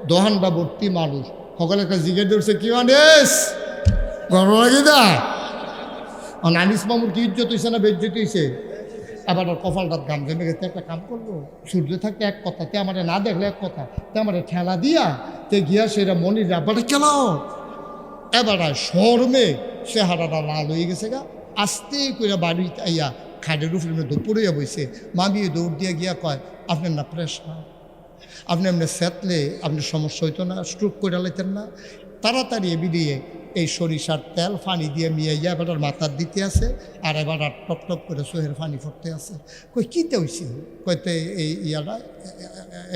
দোহানটা ভর্তি মানুষ, সকলে একটা জিজ্ঞেস ধরছে কি আনিস গরম লাগি দা। আনিস মামুর কি ইজ্জত হয়েছে না বেজ্জত হয়েছে? আবার কপালটার গাম জমে গেছে। একটা কাম করবো, সূর্য থাকতে এক কথা, তে আমার না দেখলে এক কথা, তে আমার ঠেলা দিয়া তে গিয়া সেটা মনির আব্বাটা খেলাও। এবার শর্মে সে হারাটা লাল হয়ে গেছে গা, আস্তে করে বাড়িতে আইয়া খাটের উপরে দুপুরিয়া বইছে। মামি দৌড় দিয়ে গিয়া কয়, আপনার না প্রেশার, আপনি এমনি সেতলে আপনার সমস্যা হইতো না, স্ট্রোক করে লাইতেন না? তাড়াতাড়ি এবি দিয়ে এই সরিষার তেল পানি দিয়ে মিয়াইয়া এবার মাথার দিতে আছে, আর এবার আর টপ টপ করে চোহের পানি পড়তে আছে। কই কীতে হয়েছে? কইতে এই ইয়াটা,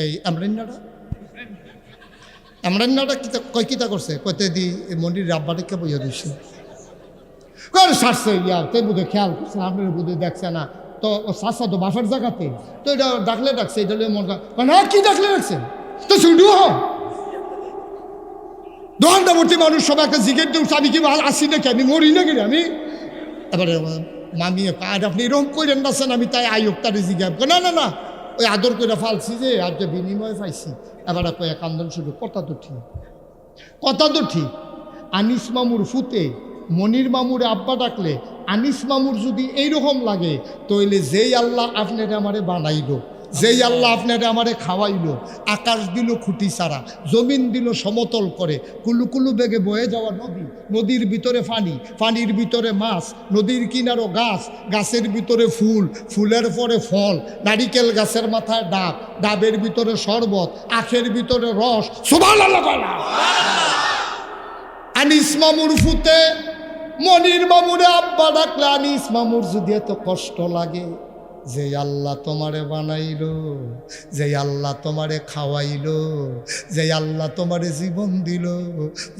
এই আমরান্নাটা, আমরান্নাটা কিতা কয় কিতা করছে? কইতে দি মন্দির রাব্বাটিকে বইয়া দিচ্ছে। কয় সারছে ইয়া, তে বুধে খেয়াল করছে, আপনার বুধে দেখছে না। তো সাসা তো বাসার জায়গাতে, তো এটা ডাকলে ডাকছে, এটা মন না কি ডাকলে ডাকছে, তো শুধু দোকানটা ভর্তি মানুষ, সবাই একটা জিজ্ঞেস দিচ্ছে আমি কি আসি নাকি, আমি মরি নাকি আমি? এবারে মামিয়ে আর আপনি এরকম করেন নাছেন আমি তাই আয়োগ তার জিজ্ঞাব না না না ওই আদর করে ফালছি যে আর যে বিনিময়ে পাইছি এবার কয়ে কান্দন শুরু কথা তো ঠিক আনিস মামুর ফুতে মনির মামুরে আব্বা ডাকলে আনিস মামুর যদি এইরকম লাগে তাইলে যেই আল্লাহ আপনারে আমারে বানাইলো, যেই আল্লাহ আপনারে আমারে খাওয়াইলো, আকাশ দিল খুঁটি ছাড়া, জমিন দিল সমতল করে, কুলু কুলু বেগে বয়ে যাওয়া নদী, নদীর ভিতরে পানি, পানির ভিতরে মাছ, নদীর কিনারও গাছ, গাছের ভিতরে ফুল, ফুলের পরে ফল, নারিকেল গাছের মাথায় ডাব, ডাবের ভিতরে শরবত, আখের ভিতরে রস, সুবহানাল্লাহ। আনিস মামুর ফুতে মনির মামুরে আব্বা ডাকলে আনিস মামুর যদি এত কষ্ট লাগে, যে আল্লাহ তোমারে বানাইলো, যে আল্লাহ তোমারে খাওয়াইলো, যে আল্লাহ তোমারে জীবন দিল,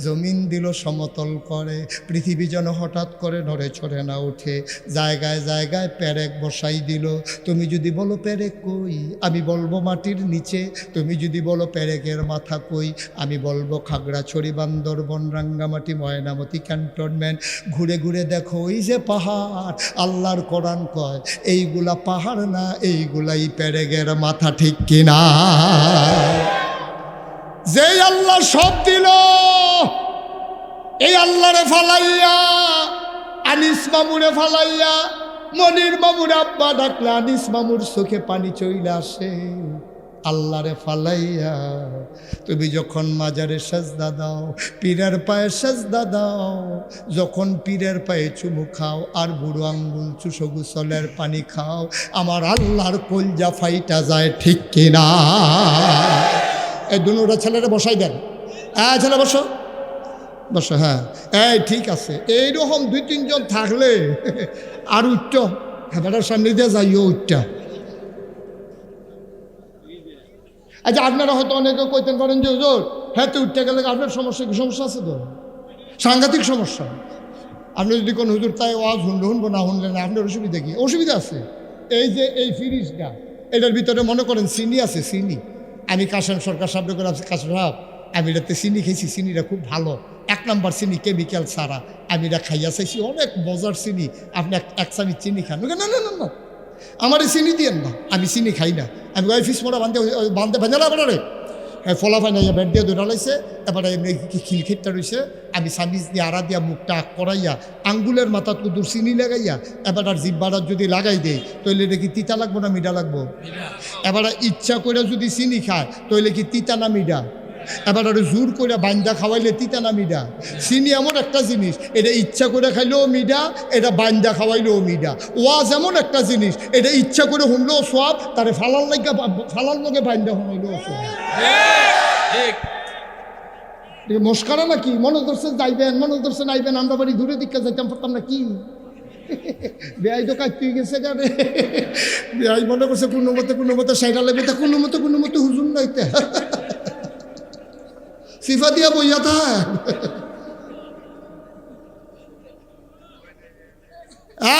জমিন দিল সমতল করে, পৃথিবী যেন হঠাৎ করে নড়ে চড়ে না ওঠে, জায়গায় জায়গায় পেরেক বসাই দিল। তুমি যদি বলো পেরেক কই, আমি বলবো মাটির নিচে। তুমি যদি বলো পেরেকের মাথা কই, আমি বলবো খাগড়াছড়ি, বান্দরবন, রাঙ্গামাটি, ময়নামতি ক্যান্টনমেন্ট। ঘুরে ঘুরে দেখো ওই যে পাহাড়, আল্লাহর কোরআন কয় এইগুলা পাহাড় না, এইগুলাই পেরেকের মাথা, ঠিক কিনা? যেই আল্লাহ সব দিল, এই আল্লাহরে ফালাইয়া, আনিস মামুরে ফালাইয়া, মনির মামুর আব্বা ডাকলে আনিস মামুর চোখে পানি চইলে আসে। আল্লাহরে ফালাইয়া তুমি যখন মাজারে সাজদা দাও, পীরের পায়ে সাজদা দাও, যখন পীরের পায়ে চুমু খাও আর বুড়ো আঙ্গুল চুষো গোসলের পানি খাও, আমার আল্লাহর কলজা ফাইটা যায়, ঠিক কিনা? এই দুনোটা ছেলেরা বসাই দেন। হ্যাঁ ছেলে বসো বসো, হ্যাঁ এই ঠিক আছে। এইরকম 2-3 জন থাকলে আর উঠত হেবাটার সামনে দিয়ে যাইও উঠটা। আচ্ছা আপনারা হয়তো অনেকে কইতে পারেন যে হুজুর হ্যাঁ তো উঠতে গেলে আপনার সমস্যা, কি সমস্যা আছে? তো সাংঘাতিক সমস্যা। আপনি যদি কোনো হুজুর তাই ওয়াজ শুনবো না শুনলে না, আপনার অসুবিধা কি? অসুবিধা আছে। এই যে এই ফ্রিজটা, এটার ভিতরে মনে করেন চিনি আছে, চিনি। আমি কাশেম সরকার সাহেব করে কাশেম সাহেব আমি এটাতে চিনি খেয়েছি, চিনিটা খুব ভালো, 1 নাম্বার চিনি, কেমিক্যাল ছাড়া। আমি এটা খাইয়া চাইছি, অনেক মজার চিনি, আপনি 1 চামচ চিনি খান। না না না না, আমার চিনি দিয়েন না, আমি চিনি খাই না। আমি ওই ফিস মোড়া বান্ধে ভেঙে না আপনারে ফলা ফাই নাই, ব্যাট দিয়ে দৌড়ালাইছে, এবারে এমনি খিলখিটটা রয়েছে। আমি সামিজ দিয়ে আড়া দিয়া মুখটা করাইয়া আঙ্গুলের মাথা কুদুর চিনি লাগাইয়া এবার আর জিব্বাটা যদি লাগাই দেয় তাহলে কি তিতা লাগবো না মিঠা লাগবো? এবার ইচ্ছা করে যদি চিনি খায় তাহলে কি তিতা না মিঠা? এবার আর জোর করে বান্দা খাওয়াইলে তিতা না মিঠা? চিনি এমন একটা জিনিস, এটা ইচ্ছা করে খাইলেও মিঠা, এটা বান্দা খাওয়াইলেও মিঠা। ওয়াজ এমন একটা জিনিস, এটা ইচ্ছা করে শুনলেও সব, তারে ফালার লাগে ফালার লগে বান্দা শুনাইলেও সব। মস্কারা নাকি? মনে ধরছে যাইবেন, মনে ধরছে নাইবেন, আমরা বাড়ি দূরে দিকে যাইতাম পারতাম না কি? বেআই তো কাটতে গেছে গাড়ে, বেআই মনে করছে কোনো মতে সাইডা লাগবে, তা কোনো মতে হুজুর নাইতে সিফা দিয়া বইয়া থাক।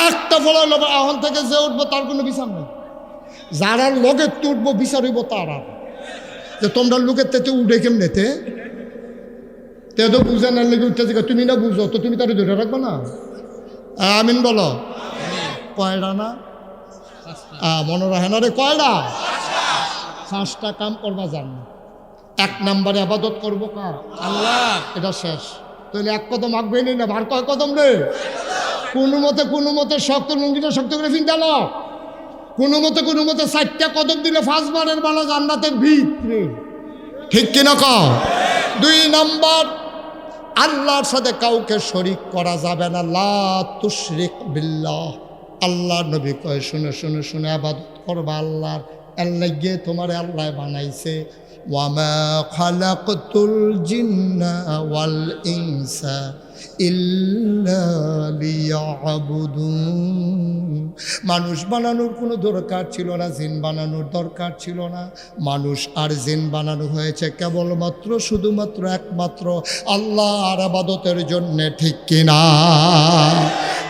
একটা ফলা এখন থেকে যে উঠবো তার কোনো বিচার নেই, যারা লগে তুটবো বিচার হইব তার। আর যে তোমরা লোকের তেতে উঠে কেমনেতে তে তো বুঝা না লেগে উঠতে, তুমি না বুঝো তো তুমি তারা ধরে রাখবো না। আমিন বলো। কয়টা না মনে রাখে না রে, কয়টা? 5টা কাম করবা জান না। 1 নম্বরে আবাদত করবো কার? আল্লাহ, এটা শেষ। তাহলে 1 কদম আঁকবে নেই না, ভার কয় কদম রে? কোনো মতে শক্ত লুঙ্গিটা শক্ত করে ফিনতালো, কোনো মতে 4টা কদম দিলে 5 বারের বালা জান্নাতের ভিতরে, ঠিক কিনা কও? 2 নম্বর, আল্লাহর সাথে কাউকে শরীক করা যাবে না, লা তুশরিক বিল্লাহ। আল্লাহ নবী কয় শুনে আবাদত করবা আল্লাহর, আল্লাহকে তোমার আল্লাহ বানাইছে। ওয়ামা খালাকতুল জিন্না ওয়াল ইনসা ইল্লা লিয়াবুদুন। মানুষ বানানোর কোনো দরকার ছিল না, জিন বানানোর দরকার ছিল না। মানুষ আর জিন বানানো হয়েছে কেবলমাত্র শুধুমাত্র একমাত্র আল্লাহর ইবাদতের জন্য, ঠিক কিনা?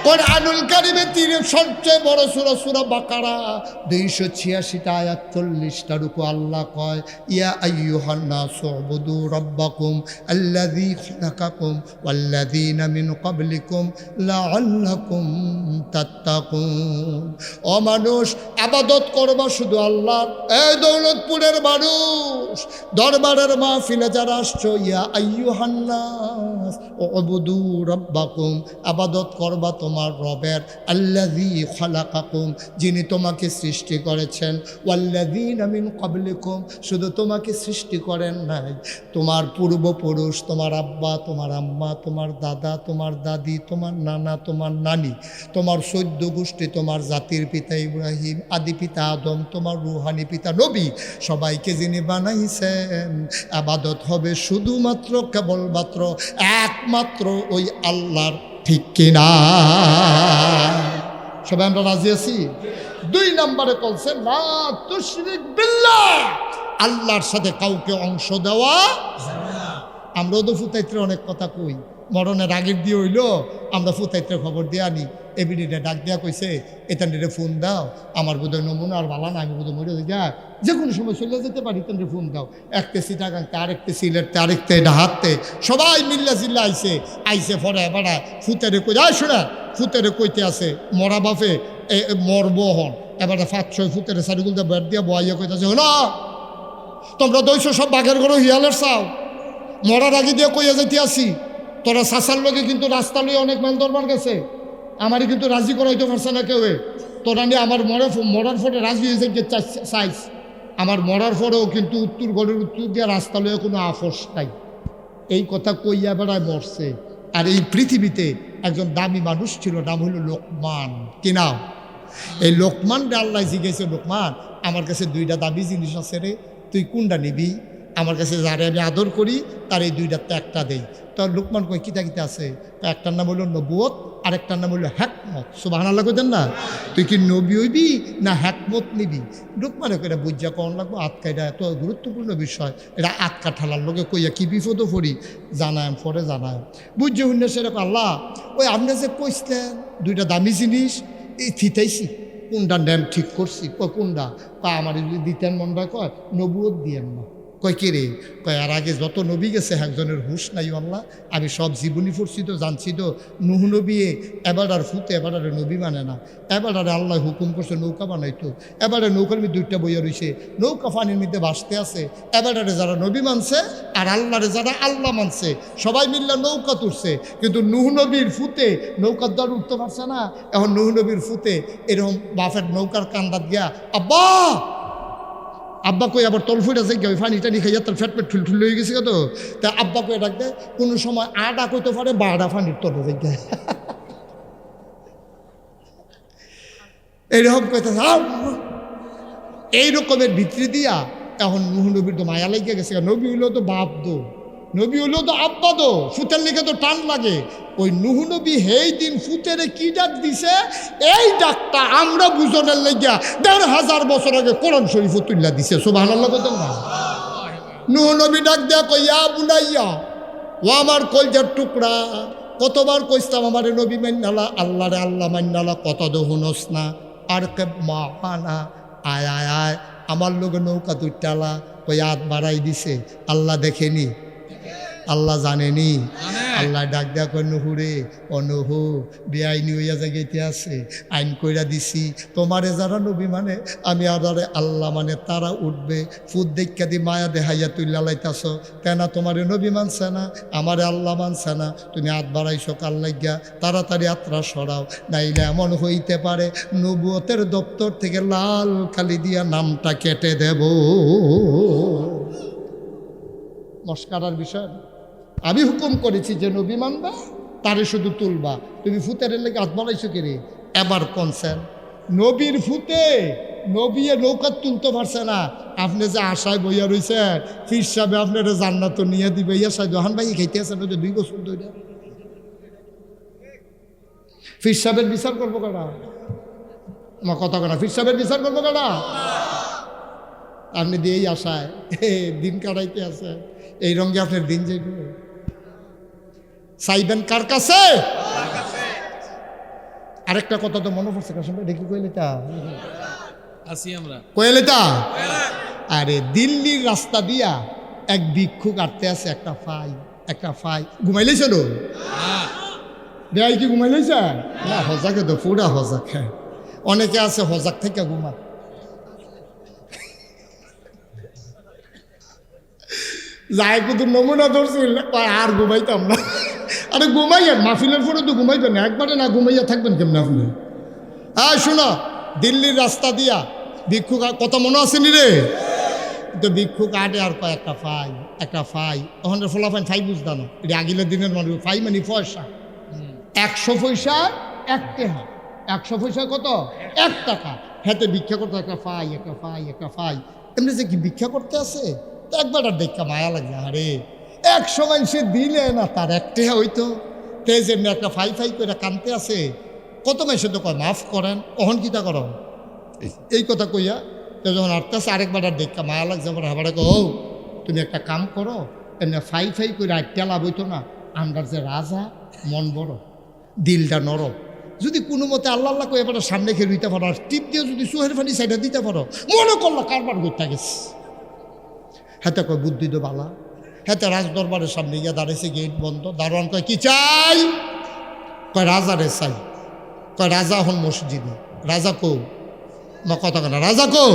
কোরআনুল কারীমে সবচেয়ে বড় সূরা সূরা বাকারা 286টা আয়াত 40টা রুকু আল্লাহ কয় ইয়া আইয়ুহান নাসু উবুদু রাব্বাকুম আল্লাযী খালাকাকুম ওয়াল্লাযীনা মিন ক্বাবলিকুম লাআল্লাকুম তাত্তাকুন। ও মানুষ, ইবাদত করবা শুধু আল্লাহর। এই দৌলতপুরের মানুষ, দরবারের মাহফিলে যারা আসছো, ইয়া আইয়ুহান নাস উবুদু রাব্বাকুম, ইবাদত করবা তোমার রবের, আল্লাযী খালাকাকুম, যিনি তোমাকে সৃষ্টি করেছেন, ওয়াল্লাযীনা মিন ক্বাবলিকুম, শুধু তোমাকে সৃষ্টি করেন নাই, তোমার পূর্বপুরুষ, তোমার আব্বা, তোমার আম্মা, তোমার দাদা, তোমার দাদি, তোমার নানা, তোমার নানি, তোমার 14 গোষ্ঠী, তোমার জাতির পিতা ইব্রাহিম, আদি পিতা আদম, তোমার রুহানি পিতা নবী, সবাইকে যিনি বানাইছেন। ইবাদত হবে শুধুমাত্র, কেবলমাত্র, একমাত্র ওই আল্লাহর। ঠিক কিনা? সবাই আমরা রাজি আছি? 2 নম্বরে বলছে লা তুশরিক বিল্লাহ, আল্লাহর সাথে কাউকে অংশ দেওয়া। আমরাও তো ফুতাইত্রে অনেক কথা কই, মরণের আগের দিয়ে হইলো আমরা ফুতাইত্রে খবর দিয়ে আনি। এবিডিটা ডাক দেওয়া কইছে এতানরে ফোন দাও, আমার বোধহয় নমুনা আর ভালো না, আমি বোধহয় মরে যা, যে কোনো সময় চলে যেতে পারি, তানরে ফোন দাও। একতে সিটাগাংতে, আরেকতে সিলেটতে, আরেকতে এটা হাততে, সবাই মিল্লা জিল্লা আইসে পরে এবার ফুতেরে কই যায় শোনা, ফুতেরে কইতে আছে মরা বাপে মরব হন, এবার 5-6 ফুতেরে সারিগুলতে বেড় দিয়া বয়াইয়া কইতেছে না তোমরা 200 সব বাঘের ঘরে হিয়ালের চাও, মরার আগে দিয়ে কইয়া যেতে আসি, তোরা শাসার লোকে কিন্তু রাস্তা লইয়া অনেক মাইল দরবার গেছে, আমারই কিন্তু রাজি করাইতে পারছে না কেউ। তোরা নিয়ে আমার মরার পরে রাজি হয়েছে যে চাইস, আমার মরার পরেও কিন্তু উত্তর ঘরের উত্তর দিয়ে রাস্তা লইয়া কোনো আফস নাই। এই কথা কইয়া বেড়ায় মরছে। আর এই পৃথিবীতে একজন দামি মানুষ ছিল, নাম হইল লোকমান। কি নাম? এই লোকমান আল্লাহ জিজ্ঞেস, লোকমান আমার কাছে 2টা দামি জিনিস আছে রে, তুই কোনটা নিবি? আমার কাছে যারে আমি আদর করি তার এই 2টার তো একটা দেই। তো লোকমান কই কিতা কিতা আছে? একটার নাম হইল নবুয়ত, আরেকটার নাম হইল হ্যাকমত। সুবহানাল্লাহ কইতেন না? তুই কি নবী হইবি না হ্যাকমত নিবি? লোকমানে কইরা বুঝা কন লাগবো, আটকা, এটা এত গুরুত্বপূর্ণ বিষয়, এটা আটকা ঠালার লোকে কইয়া কি বিপদও পড়ি জানায় পরে জানায় বুঝছে শুনে সেরকম। আল্লাহ ওই আপনি যে কইসলেন 2টা দামি জিনিস, এই থিতাইছি, কোনটা নেন ঠিক করছি, কোনটা তা আমার যদি দিতেন মনটা কয় নবুয়ত দিয়েন না। কয় কে রে? কয় আর আগে যত নবী গেছে একজনের হুশ নাই আল্লাহ, আমি সব জীবনী পড়ছি তো, জানছি তো, নুহ নবী এবার আর ফুতে এবার আর নবী মানে না, এবার আর আল্লাহ হুকুম করছে নৌকা বানাইতো, এবারে নৌকার মধ্যে 2টা বইয়া রয়েছে, নৌকা পানির মধ্যে ভাসতে আছে, এবারে যারা নবী মানছে আর আল্লাহরে যারা আল্লাহ মানছে সবাই মিললে নৌকা তুলছে, কিন্তু নুহ নবীর ফুতে নৌকার দ্বার উঠতে পারছে না। এখন নুহ নবীর ফুতে এরকম বাফের নৌকার কান্দাত গিয়া আব্বা আব্বা কই আবার তল ফুটে আছে, পানি টানি খাইয়া তার ফ্যাট পেট ঠুল হয়ে গেছে তো, তা আব্বা কই ডাক দেয়, কোনো সময় আডা কইতে পারে 12টা পানির তলে যায় এইরকম কইতেছে। এই রকমের ভিতরে দিয়া এখন নুহ নবীর তো মায়া লেগে গেছে, নবী হইলেও তো বাপ দো, নবী হইলেও তো আব্বা দো, ফুতের লেগে তো টান লাগে। ওই নুহ নবী হেই দিন ফুতেরে কি ডাক দিছে, এই ডাকটা আমরা বুঝনের লেগিয়া 1500 বছর আগে কোরআন শরীফ তুল্লা দিছে। সুবহানাল্লাহ বলতেন না? নুহ নবী ডাক দেয়া কইয়া বুলাইয়া, ও আমার কলজার টুকরা, কতবার কইতাম আমারে নবী মান্নালা, আল্লাহরে আল্লাহ মান্নালা, কত দহুনস না, আর কে মানা আয় আয় আয় আমার লোক নৌকা তুইটালা, কই হাত বাড়াই দিছে, আল্লাহ দেখেনি, আল্লাহ জানেনি, আল্লাহ ডাক দেয়া কই নুহুরে, অনুহু বেআইনি হইয়া জায়গাতে আছে, আইন কইরা দিছি, তোমারে যারা নবী মানে আমি আদারে আল্লাহ মানে তারা উঠবে, ফুদ দেখা দি মায়া দেখাইয়া তুই লালাইতাছ, কেনা তোমারে নবী মানছে না, আমারে আল্লাহ মানছে না, তুমি হাত বাড়াইছ কাল লাগিয়া, তাড়াতাড়ি আত্রা সরাও, নাইলে এমন হইতে পারে নবুয়তের দপ্তর থেকে লাল কালি দিয়া নামটা কেটে দেব। মস্কারার বিষয়, আমি হুকুম করেছি যে নবী মানবা তারে শুধু তুলবা, তুমি ফুতের লেগে হাত বাড়াইছো কে রে? এবার কনসেন নবীর ফুতে নবী নৌকা তুলতে পারছে না, আপনি যে আশায় বইয়া রয়েছেন ফির সাহেব আপনার জান্নাত নিয়ে দিবে, ইয়া সাহেব দোহান ভাই খাইতে আছেন 2 বছর ধরে, ফির সাহেবের বিচার করবো কেনা? আমার কথা কেনা, ফির সাহেবের বিচার করবো কেনা? আপনি দিয়েই আশায় দিন কাটাইতে আছে, এই রঙে আপনার দিন যাইবে। চাইবেন কার কাছে? আরেকটা কথা তো মনে পড়ছে কার সঙ্গে দেখি কইলেটা আসি আমরা কইলেটা আরে দিল্লির রাস্তা দিয়া এক ভিক্ষু কাটতে আছে একটা ফাই ঘুমাইলেছিল দেয় কি ঘুমাইলেছে না হজাকে তো পুরা হজাক হ্যাঁ অনেকে আছে হজাক থেকে ঘুমা যাই কুতুর নমুনা ধরছিল আর ঘুমাইতাম না আরে ঘুমাইয়েন মাহফিলের পরে তো ঘুমাইবেন না একবারে না ঘুমাইয়া থাকবেন কেমন আপনি হ্যাঁ শোনো দিল্লির রাস্তা দিয়া ভিক্ষুক কত মনে আসেনি রে তো ভিক্ষুক আটে আর কয় একটা ফাই ওখানে ফোলাফাইন ফাই বুঝতাম না এটা আগিলের দিনের মানুষ ফাই মানে পয়সা 100 পয়সা 1 টাকা 100 পয়সা কত 1 টাকা হাতে ভিক্ষা করতে একটা ফাই এমনি যে কি ভিক্ষা করতে আছে তো একবার আর দেখা মায়া লাগে আরে 100 মানুষে দিলে না তার 1 টাকা হইতো তে যেমনি একটা ফাই করে কানতে আছে কত মানুষে তো কয় মাফ করেন ওহন কিতা করো এই কথা কইয়া তো যখন আটতে আছে আরেকবার আর দেখা মায়া লাগছে আবার আবার ও তুমি একটা কাম করো এমনি ফাই করে আটটা লাভ হইতো না আমরার যে রাজা মন বড় দিলটা নরম যদি কোনো মতে আল্লাহ আল্লাহ কয়ে এবার সামনে খেয়ে দিতে পারো আর টিপ দিয়ে যদি চোহের ফানি সাইডে দিতে পারো মনে করলো কারবার করতে গেছে হাতে কয় বুদ্ধি তো বালা হাতে রাজ দরবারের সামনে গিয়ে দাঁড়িয়েছে গেট বন্ধ দারোয়ান কয় কি চাই কয় রাজারে চাই কয় রাজা হন মসজিদে রাজা কো বা কথা কেনা রাজা কো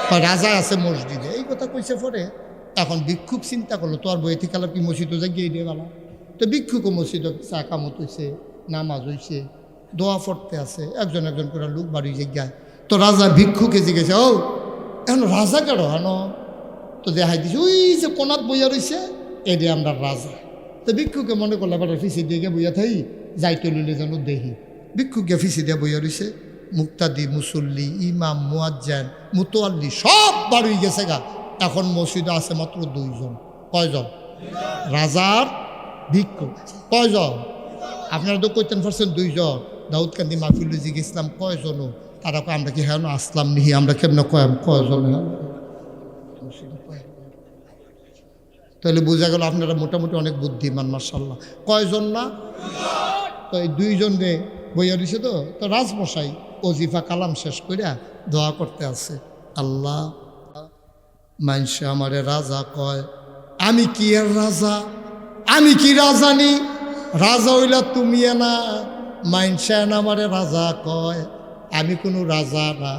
কয় রাজা আছে মসজিদে এই কথা কইছে পরে এখন ভিক্ষুক চিন্তা করলো তোর বই থেকে কি মসজিদও যাই গিয়ে দিয়ে বেলা তো ভিক্ষুকও মসজিদ চা কামত হয়েছে নামাজ হয়েছে দোয়া পড়তে আছে একজন করে লোক বাড়ি জায়গায় তো রাজা ভিক্ষুকে জিজ্ঞেসে ও এখন রাজা কেন হেন তো দেখাই দিছে ওই যে কোনাত বইয়া রয়েছে এটি আমরা রাজা তো ভিক্ষুকে মনে করলে এবার ফিসি দিয়ে বইয়া থাই যাইতে লইলে যেন দেহি ভিক্ষুকে ফিসি দিয়ে বইয়া রয়েছে মুক্তাদি মুসল্লি ইমাম মুয়াজ্জান মুতোয়াল্লি সব বাড়ি গেছে গা এখন মসজিদে আছে মাত্র 2 জন কয়জন রাজার ভিক্ষুক কয়জন আপনারা তো কইতেন পারছেন 2 জন দাউদকান্দি মাহফিল জিজ্ঞেসলাম কয়জনও তারা কয় আমরা কি হ্যাঁ আসলাম নিহি আমরা কেমন কয়জন তাহলে বোঝা গেল আপনারা মোটামুটি অনেক বুদ্ধিমান মাশাআল্লাহ কয়জন না তো এই 2 জন রে বইয়া দিছে তো রাজমশাই ওজিফা কালাম শেষ করিয়া দোয়া করতে আছে আল্লাহ মানুষে আমারে রাজা কয় আমি কি এর রাজা আমি কি রাজানি রাজা হইলা তুমি না মানুষে আমারে রাজা কয় আমি কোনো রাজা না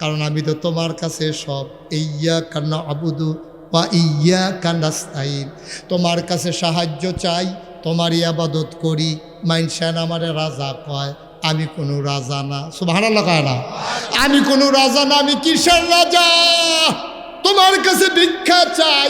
কারণ আমি তো তোমার কাছে সব ইয়া কান্না আবুদু বা ইয়া কান্নাস্তাইন তোমার কাছে সাহায্য চাই তোমার ইবাদত করি মানুষে আমারে রাজা কয় আমি কোনো রাজা না সুবহানাল্লাহ কয় না আমি কোনো রাজা না আমি কিসের রাজা তোমার কাছে ভিক্ষা চাই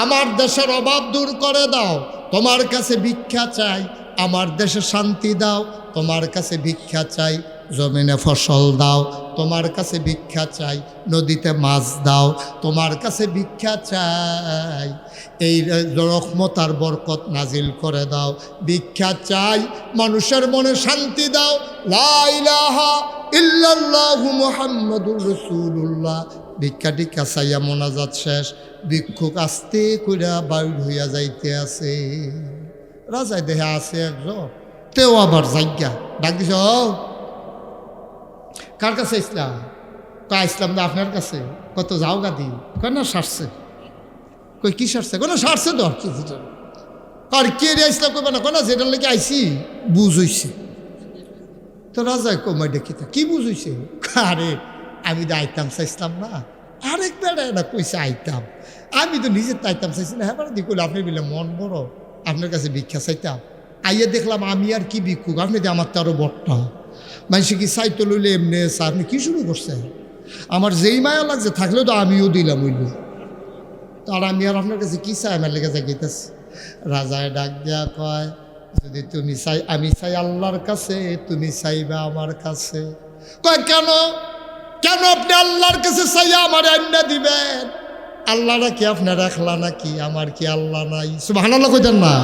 আমার দেশের অভাব দূর করে দাও তোমার কাছে ভিক্ষা চাই আমার দেশে শান্তি দাও তোমার কাছে ভিক্ষা চাই জমিনে ফসল দাও তোমার কাছে ভিক্ষা চাই নদীতে মাছ দাও তোমার কাছে ভিক্ষা চাই এই রহমত আর বরকত নাজিল করে দাও ভিক্ষা চাই মানুষের মনে শান্তি দাও লা ইলাহা ইল্লাল্লাহু মুহাম্মাদুর রাসূলুল্লাহ ভিক্ষা টিক্ষা চাইয়া মোনাজাত শেষ ভিক্ষুক আস্তে কইরা বাইর হইয়া যাইতে আছে রাজায় দেহে আছে একজন তেও আবার জায়গা ডাক দিছ কার কাছে ইসলাম কয় ইসলাম না আপনার কাছে কত যাও গাদি কয় না সারছে কই কি সারছে কোনো সারছে তো আর কে রে ইসলাম কইবা না কোনা যেটার লেগে আইসি বুঝ হইছে তো রাজায় কমাই দেখি কি বুঝ হইছে আরে আমি তো আইতাম চাইছিলাম না আরেকবার না কইছে আইতাম আমি তো নিজের আইতাম চাইছি না হ্যাঁ দি কইলে আপনি বলে মন বড় আপনার কাছে ভিক্ষা চাইতাম আইয়া দেখলাম আমি আর কি ভিক্ষুক আপনি যে আমার তো আরও বট্টা মানুষে কি চাইতে লইলে এমনি আপনি কি শুরু করছেন আমার যেই মায়া লাগছে থাকলেও তো আমিও দিলাম হইল তো আর আমি আর আপনার কাছে কি চাই আমার লেগে যাইতেছি রাজায় ডাক দেয়া কয় যদি তুমি চাই আমি চাই আল্লাহর কাছে তুমি চাইবা আমার কাছে কয় কেন কেন আপনি আল্লাহর কাছে চাইয়া আমার আন্না দিবেন আল্লাহরা কি আপনার রাখলা নাকি আমার কি আল্লাহ নাই সুবহানাল্লাহ কইতেন না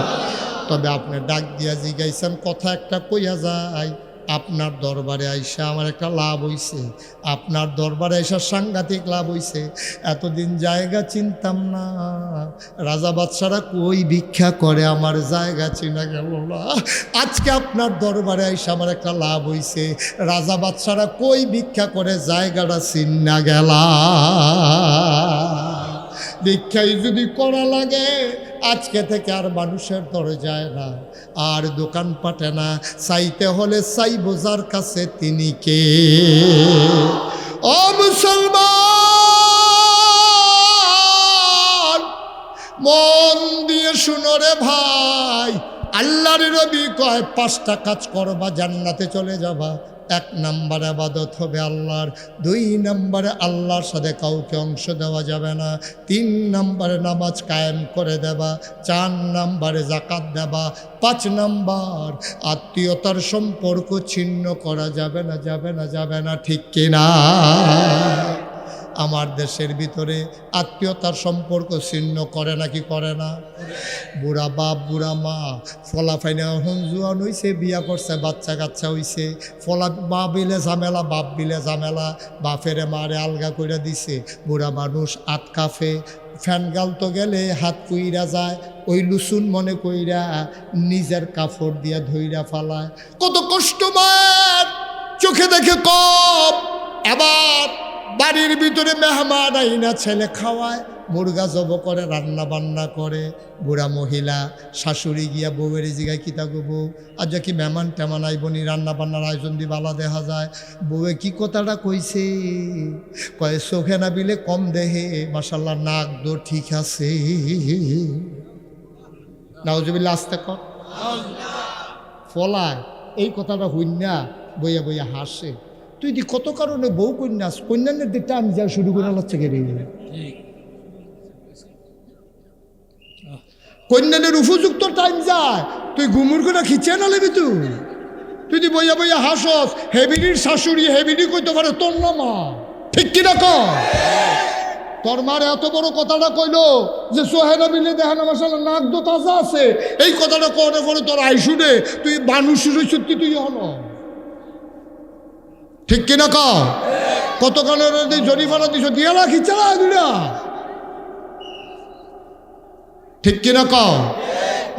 তবে আপনি ডাক দিয়া জিগাইছেন কথা একটা কইয়া যায় আপনার দরবারে আইসা আমার একটা লাভ হইছে, আপনার দরবারে আইসা সাংঘাতিক লাভ হইছে। এতদিন জায়গা চিনতাম না, রাজা বাদশারা কই ভিক্ষা করে আমার জায়গা চিনা গেল না। আজকে আপনার দরবারে আইসা আমার একটা লাভ হইছে, রাজা বাদশারা কই ভিক্ষা করে জায়গাটা চিন্না গেলা। ভিক্ষাই যদি করা লাগে আজকে থেকে আর মানুষের দরে যায় না, আর দোকান পাটে না, চাইতে হলে চাইব যার কাছে তিনি কে। ও মুসলমান, মন দিয়ে শুনো রে ভাই, আল্লাহর নবী কয় 5টা কাজ করবা জান্নাতে চলে যাবা। 1 নম্বরে ইবাদত হবে আল্লাহর, 2 নম্বরে আল্লাহর সাথে কাউকে অংশ দেওয়া যাবে না, 3 নম্বরে নামাজ কায়েম করে দেবা, 4 নম্বরে যাকাত দেবা, 5 নম্বর আত্মীয়তার সম্পর্ক ছিন্ন করা যাবে না, যাবে না, যাবে না, ঠিক কিনা? আমার দেশের ভিতরে আত্মীয়তার সম্পর্ক ছিন্ন করে নাকি করে না? বুড়া বাপ বুড়া মা, ফলা ফাইনা জুয়ান হইছে, বিয়া করছে, বাচ্চা কাচ্চা হইছে, ফলা মা বিলে ঝামেলা, বাপ বিলে ঝামেলা, বাপেরে মারে আলগা করে দিছে, বুড়া মানুষ আটকাফে, ফ্যান গালতো গেলে হাত কুইরা যায়, ওই লুসুন মনে কইরা নিজের কাপড় দিয়া ধইরা ফালায়। কত কষ্ট মার, চোখে দেখে কম। এবার বাড়ির ভিতরে মেহমান আইনা ছেলে খাওয়ায়, মুরগা জব করে, রান্না বান্না করে, বুড়া মহিলা শাশুড়ি গিয়া বউয়ের জিগায় কিতা গো বউ, আজ কি মেহমান টেমান আইবনি, রান্না বান্নার আয়োজন দি বালা দেখা যায়। বউয়ে কি কথাটা কইছে, কয়ে চোখে না বিলে কম দেহে, মাশাল্লাহ নাক দো ঠিক আছে। নাউজুবিল্লাহ, আস্তে কর। ফলায় এই কথাটা হইনা বইয়া বইয়া হাসে। তুই দি কত কারণে বউ কন্যাস, কন্যানের দিকটা আমি যা শুরু করে লাগছে গে, কন্যানের উপযুক্ত টাইম যায়, তুই ঘুমুর করে খিচে না লেবি। তুই দি বইয়া বইয়া হাসস, হেবিনির শাশুড়ি হেবিনি কইতে পারে তোর না মা, ঠিক কিনা কর? তোর মার এত বড় কথাটা কইলো যে সোহেনা মিলে দেখানো মশালা নাক দো তাজা আছে, এই কথাটা কনে করে তোর আই শুনে তুই মানুষের সত্যি তুই হলো, ঠিক কিনা কর? কত কালের জরিমানা দিছ, দিয়ে রাখি চালা দুটা, ঠিক কিনা কর?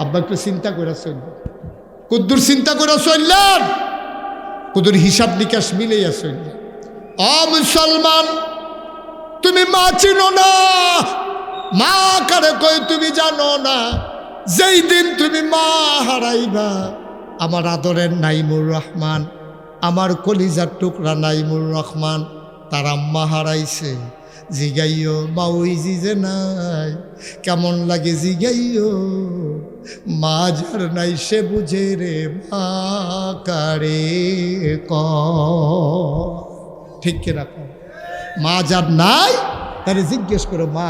আব্বা একটু চিন্তা করে চলল, কুদ্দুর চিন্তা করে চললেন, কুদ্দুর হিসাব নিকাশ মিলেইয়া চললেন। অ মুসলমান, তুমি মা চিনো না, মা কারে কই তুমি জানো না। যেই দিন তুমি মা হারাইবা, আমার আদরের নাইমুর রহমান, আমার কলিজার টুকরা নাইমুর রহমান, তার আম্মা হারাইছে, জিগাইও মা ওই যে নাই, কেমন লাগে জিগাইও, মা যার নাই সে বুঝে রে মা কারে ক, ঠিক কিনা কর? মা যার নাই তারে জিজ্ঞেস করো মা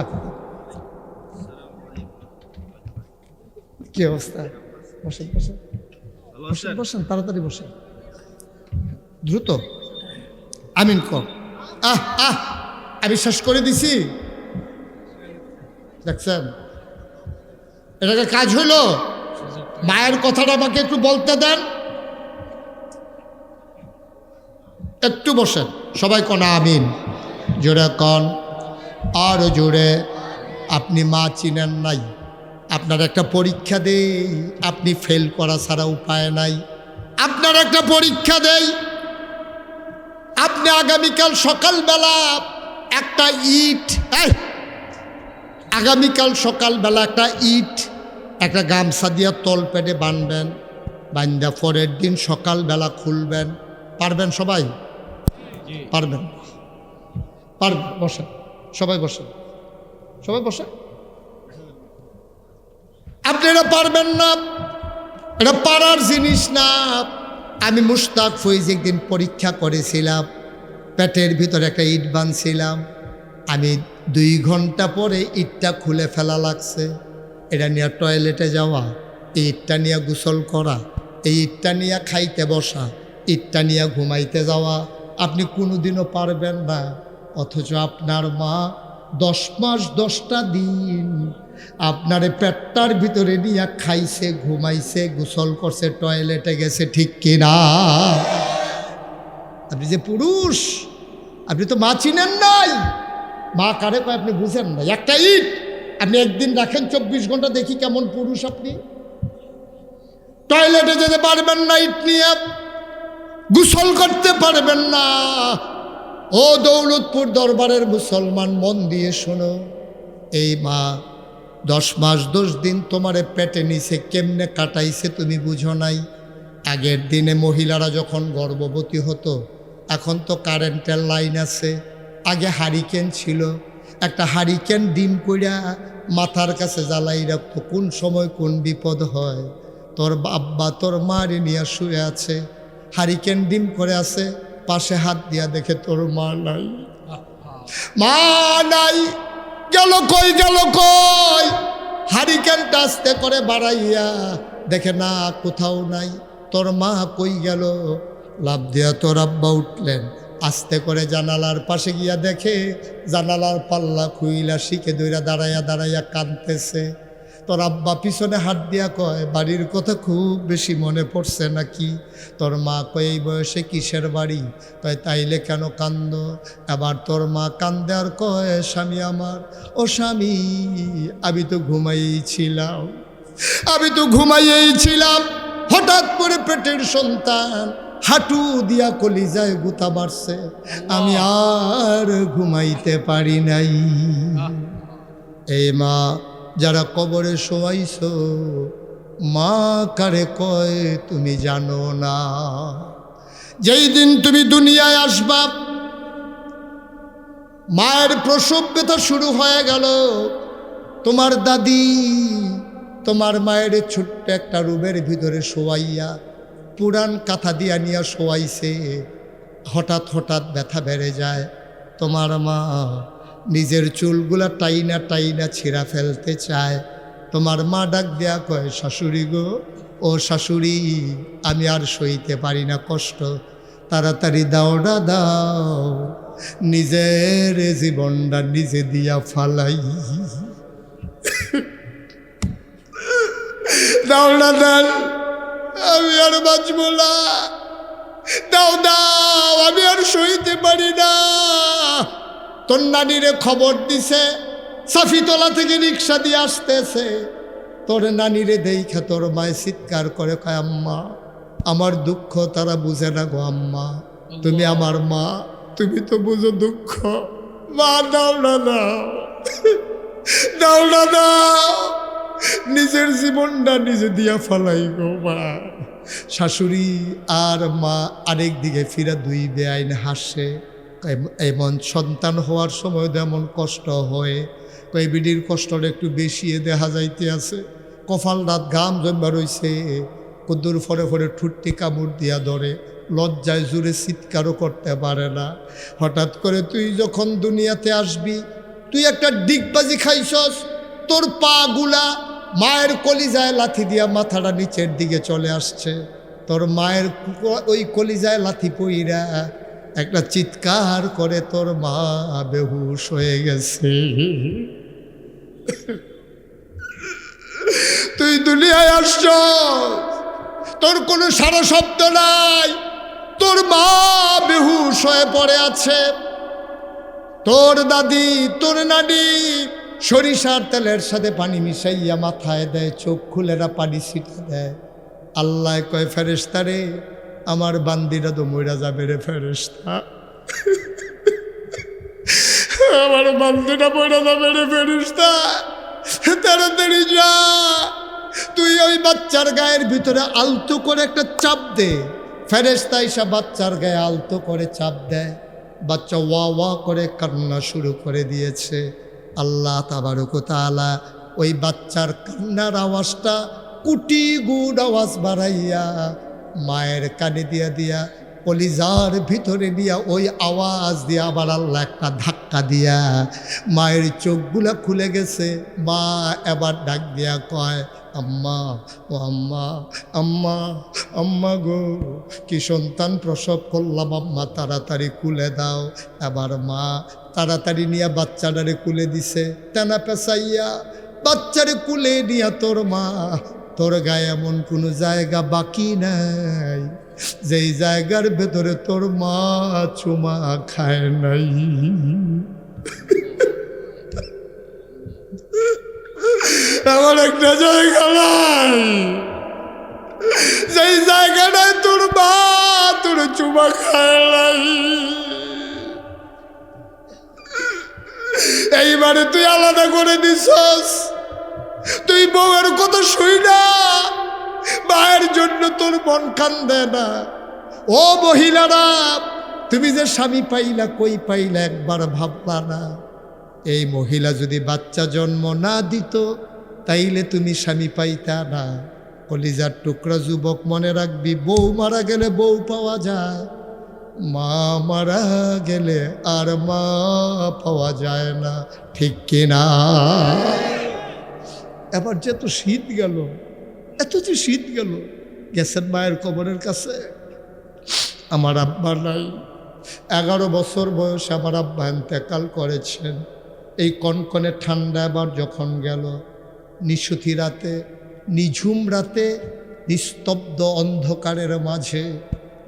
কি অবস্থা। বসেন বসেন বসেন বসেন, তাড়াতাড়ি বসেন, দ্রুত আমিন কর। আমি শেষ করে দিছি, দেখছেন এটাকে কাজ হইল। মায়ের কথাটা আমাকে একটু বলতে দেন, একটু বসেন সবাই, কন আমিন, জোরে কন, আরো জোরে। আপনি মা চিনেন নাই, আপনার একটা পরীক্ষা দেই, আপনি ফেল করা ছাড়া উপায় নাই। আপনার একটা পরীক্ষা দেই, আপনি আগামীকাল সকালবেলা একটা ইট, আগামীকাল সকালবেলা একটা ইট একটা গামছা দিয়া তল পেটে বাঁধবেন, বান্ধা পরের দিন সকালবেলা খুলবেন। পারবেন সবাই? পারবেন? পারবেন? বসেন সবাই, বসেন সবাই, বসেন। আপনি এটা পারবেন না, এটা পারার জিনিস না। আমি মুশতাক ফৈজ একদিন পরীক্ষা করেছিলাম, পেটের ভিতরে একটা ইট বাঁধছিলাম, আমি 2 ঘন্টা পরে ইটটা খুলে ফেলা লাগছে। এটা নিয়ে টয়লেটে যাওয়া, এই ইটটা নিয়ে গোসল করা, এই ইটটা নিয়ে খাইতে বসা, ইটটা নিয়ে ঘুমাইতে যাওয়া, আপনি কোনোদিনও পারবেন না। অথচ আপনার মা 10 মাস 10টা দিন আপনার পেটটার ভিতরে নিয়ে খাইছে, ঘুমাইছে, গোসল করছে, টয়লেটে গেছে, ঠিক কিনা? আপনি যে পুরুষ, আপনি তো মা চিনেন নাই। মা কারে কয় আপনি বুঝেন না। একটা ইট আপনি একদিন রাখেন, 24 ঘন্টা দেখি কেমন পুরুষ আপনি। টয়লেটে যেতে পারবেন না ইট নিয়ে, গোসল করতে পারবেন না। ও দৌলতপুর দরবারের মুসলমান, মন দিয়ে শোনো, এই মা 10 মাস 10 দিন তোমারে পেটে নিছে, কেমনে কাটাইছে তুমি বুঝো নাই। আগের দিনে মহিলারা যখন গর্ভবতী হতো, এখন তো কারেন্টের লাইন আছে, আগে হারিকেন ছিল, একটা হারিকেন ডিম কইরা মাথার কাছে জ্বালাই রাখতো, কোন সময় কোন বিপদ হয়। তোর আব্বা তোর মারে নিয়ে শুয়ে আছে, হারিকেন ডিম করে আছে, পাশে হাত দিয়া দেখে তোর মা নাই, মা নাই, গেল কই গেল কই। হারিকেনটা আস্তে করে বাড়াইয়া দেখে না কোথাও নাই, তোর মা কই গেল। লাভ দিয়া তোর আব্বা উঠলেন, আস্তে করে জানালার পাশে গিয়া দেখে জানালার পাল্লা খুইলা শিখে দইরা দাঁড়াইয়া দাঁড়াইয়া কাঁদতেছে। তোর আব্বা পিছনে হাত দিয়া কয়, বাড়ির কথা খুব বেশি মনে পড়ছে নাকি? তোর মা কয়, এই বয়সে কিসের বাড়ি? কয়, তাইলে কেন কান্দ? এবার তোর মা কান্দে আর কয়, স্বামী আমার, ও স্বামী, আমি তো ঘুমাইয়েছিলাম, হঠাৎ করে পেটের সন্তান হাঁটু দিয়া কলিজায় গুতা বাড়ছে, আমি আর ঘুমাইতে পারি নাই। এই মা যারা কবরে শোয়াইছ, মা কারে কয় তুমি জানো না। যেই দিন তুমি দুনিয়ায় আসবা, মায়ের প্রসব ব্যথা শুরু হয়ে গেল। তোমার দাদি তোমার মায়ের ছোট্ট একটা রুমের ভিতরে শোয়াইয়া পুরান কাঁথা দিয়া নিয়া শোয়াইছে। হঠাৎ হঠাৎ ব্যথা বেড়ে যায়, তোমার মা নিজের চুলগুলা টাইনা টাইনা ছিঁড়া ফেলতে চায়। তোমার মা ডাক দেয়া কয়, শাশুড়ি গো, ও শাশুড়ি, আমি আর সইতে পারি না কষ্ট, তাড়াতাড়ি দাওটা দাও, নিজের জীবনটা নিজে দিয়া ফালাই। দাওটা দাও, আমি আর বাঁচব না, দাও দাও, আমি আর সইতে পারি না। তোর নানিরে খবর দিছে, সাফিতলা থেকে রিক্সা দিয়ে আসতেছে। তোর নানিরে দেখে তোর মায় চিৎকার করে কয়, আম্মা, আমার দুঃখ তারা বুঝে না গো আম্মা, তুমি আমার মা, তুমি তো বুঝো দুঃখ। মা দাও না দাও, দাও না দাও, নিজের জীবনটা নিজে দিয়া ফালাই গো মা। শাশুড়ি আর মা আরেক দিকে ফিরা দুই বেআইন হাসে। এমন সন্তান হওয়ার সময় এমন কষ্ট হয়, কই বিডির কষ্টটা একটু বেশি দেখা যাইতে আছে। কপাল রাত ঘাম জমা রইছে, কদ্দুর ফরে ফরে ঠুট্টি কামড় দিয়া ধরে, লজ্জায় জুড়ে চিৎকারও করতে পারে না। হঠাৎ করে তুই যখন দুনিয়াতে আসবি, তুই একটা ডিগবাজি খাইছস, তোর পা গুলা মায়ের কলিজায় লাথি দিয়া মাথাটা নিচের দিকে চলে আসছে। তোর মায়ের ওই কলিজায় লাথি পইরা একটা চিৎকার করে তোর মা বেহুশ হয়ে গেছে। তুই দুনিয়ায় আসছ, তোর কোনো সারা শব্দ নাই, তোর মা বেহুশ হয়ে পড়ে আছে। তোর দাদি তোর নানি সরিষার তেলের সাথে পানি মিশাইয়া মাথায় দেয়, চোখ খুলে না পানি ছিটা দেয়। আল্লাহ কয়, ফেরেশতা রে, আমার বান্দিরা তো মইরা যাবে রে ফেরেশতা, আমার বান্দিটা মইরা যাবে রে ফেরেশতা, তাড়াতাড়ি যা, তুই ওই বাচ্চার গায়ের ভিতরে আলতো করে একটা চাপ দে। ফেরেশতা এসে বাচ্চার গায়ে আলতো করে চাপ দেয়, বাচ্চা ওয়া ওয়া করে কান্না শুরু করে দিয়েছে। আল্লাহ তাবারক ওয়া তাআলা ওই বাচ্চার কান্নার আওয়াজটা কুটি গুড আওয়াজ বাড়াইয়া মায়ের কানে দিয়া দিয়া কলিজার ভিতরে দিয়া ওই আওয়াজ দিয়া আবার আল্লাহ একটা ধাক্কা দিয়া মায়ের চোখগুলা খুলে গেছে। মা এবার ডাক দিয়া কয়, আম্মা, ও আম্মা, আম্মা, আম্মা গো, কি সন্তান প্রসব করলাম আম্মা, তাড়াতাড়ি কুলে দাও। এবার মা তাড়াতাড়ি নিয়ে বাচ্চাটারে কুলে দিছে, টানা পেঁচাইয়া বাচ্চারে কুলে নিয়া তোর তোর গায়ে এমন কোনো জায়গা বাকি নাই যেই জায়গার ভেতরে তোর মা চুমা খায় নাই। এমন একটা জায়গা নাই যেই জায়গাটায় তোর মা তোর চুমা খায় নাই। এইবারে তুই আলাদা করে দিছস, তুই বউয়ের কথা শুই না, মায়ের জন্য তোর মন কান্দে না। ও মহিলারা, তুমি যে স্বামী পাইলা কই পাইলা একবার ভাবলা না? এই মহিলা যদি বাচ্চা জন্ম না দিত তাইলে তুমি স্বামী পাইতা না। কলিজার টুকরা যুবক, মনে রাখবি, বউ মারা গেলে বউ পাওয়া যায়, মা মারা গেলে আর মা পাওয়া যায় না, ঠিক কিনা? এবার যে এত শীত গেল, এত যে শীত গেল, গেছেন মায়ের কবরের কাছে। আমার আব্বা নাই, 11 বছর বয়সে আমার আব্বা ইন্তেকাল করেছেন। এই কনকনে ঠান্ডা এবার যখন গেল, নিশুতি রাতে, নিঝুম রাতে, নিস্তব্ধ অন্ধকারের মাঝে,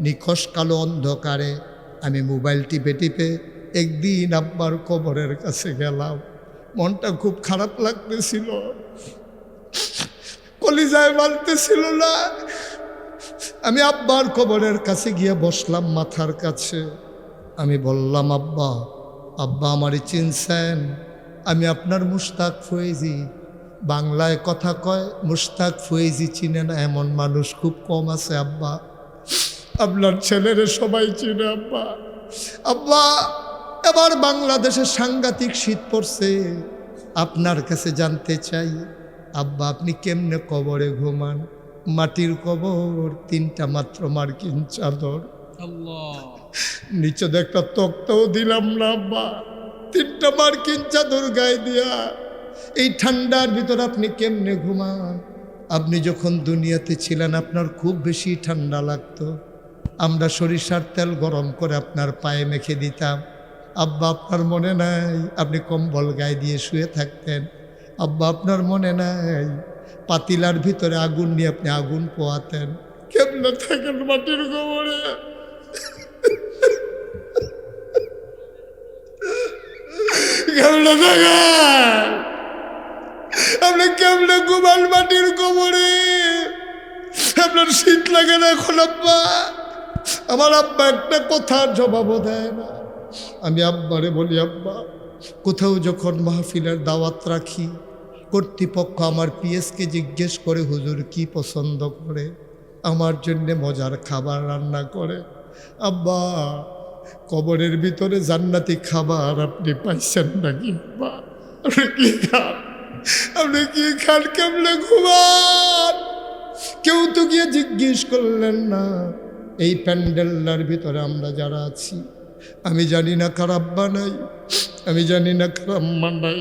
নিখোশ কালো অন্ধকারে আমি মোবাইল টিপে টিপে একদিন আব্বার কবরের কাছে গেলাম। মনটা খুব খারাপ লাগতেছিল, কলিজায় মানতেছিল না। আমি আব্বার কবরের কাছে গিয়ে বসলাম, মাথার কাছে। আমি বললাম, আব্বা, আব্বা আমারে চিনছেন? আমি আপনার মুশতাক ফয়েজি। বাংলায় কথা কয়, মুশতাক ফয়েজি চিনে না এমন মানুষ খুব কম আছে আব্বা। আপনার ছেলেরে সবাই চিনে আব্বা। আব্বা, এবার বাংলাদেশে সাংঘাতিক শীত পড়ছে, আপনার কাছে জানতে চাই, আব্বা আপনি কেমনে কবরে ঘুমান? মাটির কবর, 3টা মাত্র মার্কিন চাদর, আল্লাহ, নিচে তো একটা তক্তাও দিলাম না আব্বা, 3টা মার্কিন চাদর গায়ে দিয়া এই ঠান্ডার ভিতর আপনি কেমনে ঘুমান? আপনি যখন দুনিয়াতে ছিলেন আপনার খুব বেশি ঠান্ডা লাগতো, আমরা সরিষার তেল গরম করে আপনার পায়ে মেখে দিতাম। আব্বা আপনার মনে নাই আপনি কম্বল গায়ে দিয়ে শুয়ে থাকতেন? আব্বা আপনার মনে নাই পাতিলার ভিতরে আগুন নিয়ে আপনি আগুন পোয়াতেন? কেমনে থাকেন মাটির কবরে? কেমনে থাকেন আপনি? কেমনে ঘুমান মাটির কবরে? আপনার শীত লাগে না এখন আব্বা? আমার আব্বা একটা কথার জবাবও দেয় না। আমি আব্বারে বলি, আব্বা কোথাও যখন মাহফিলের দাওয়াত রাখি, কর্তৃপক্ষ আমার পিএসকে জিজ্ঞেস করে হুজুর কি পছন্দ করে, আমার জন্যে মজার খাবার রান্না করে। আব্বা কবরের ভিতরে জান্নাতি খাবার আপনি পাইছেন নাকি? আব্বা আপনি কি খান? আপনি কি খান? কেমনে ঘুমান? কেউ তো গিয়ে জিজ্ঞেস করলেন না। এই প্যান্ডেলটার ভিতরে আমরা যারা আছি, আমি জানি না কার আব্বা নাই, আমি জানি না কার আম্মা নাই।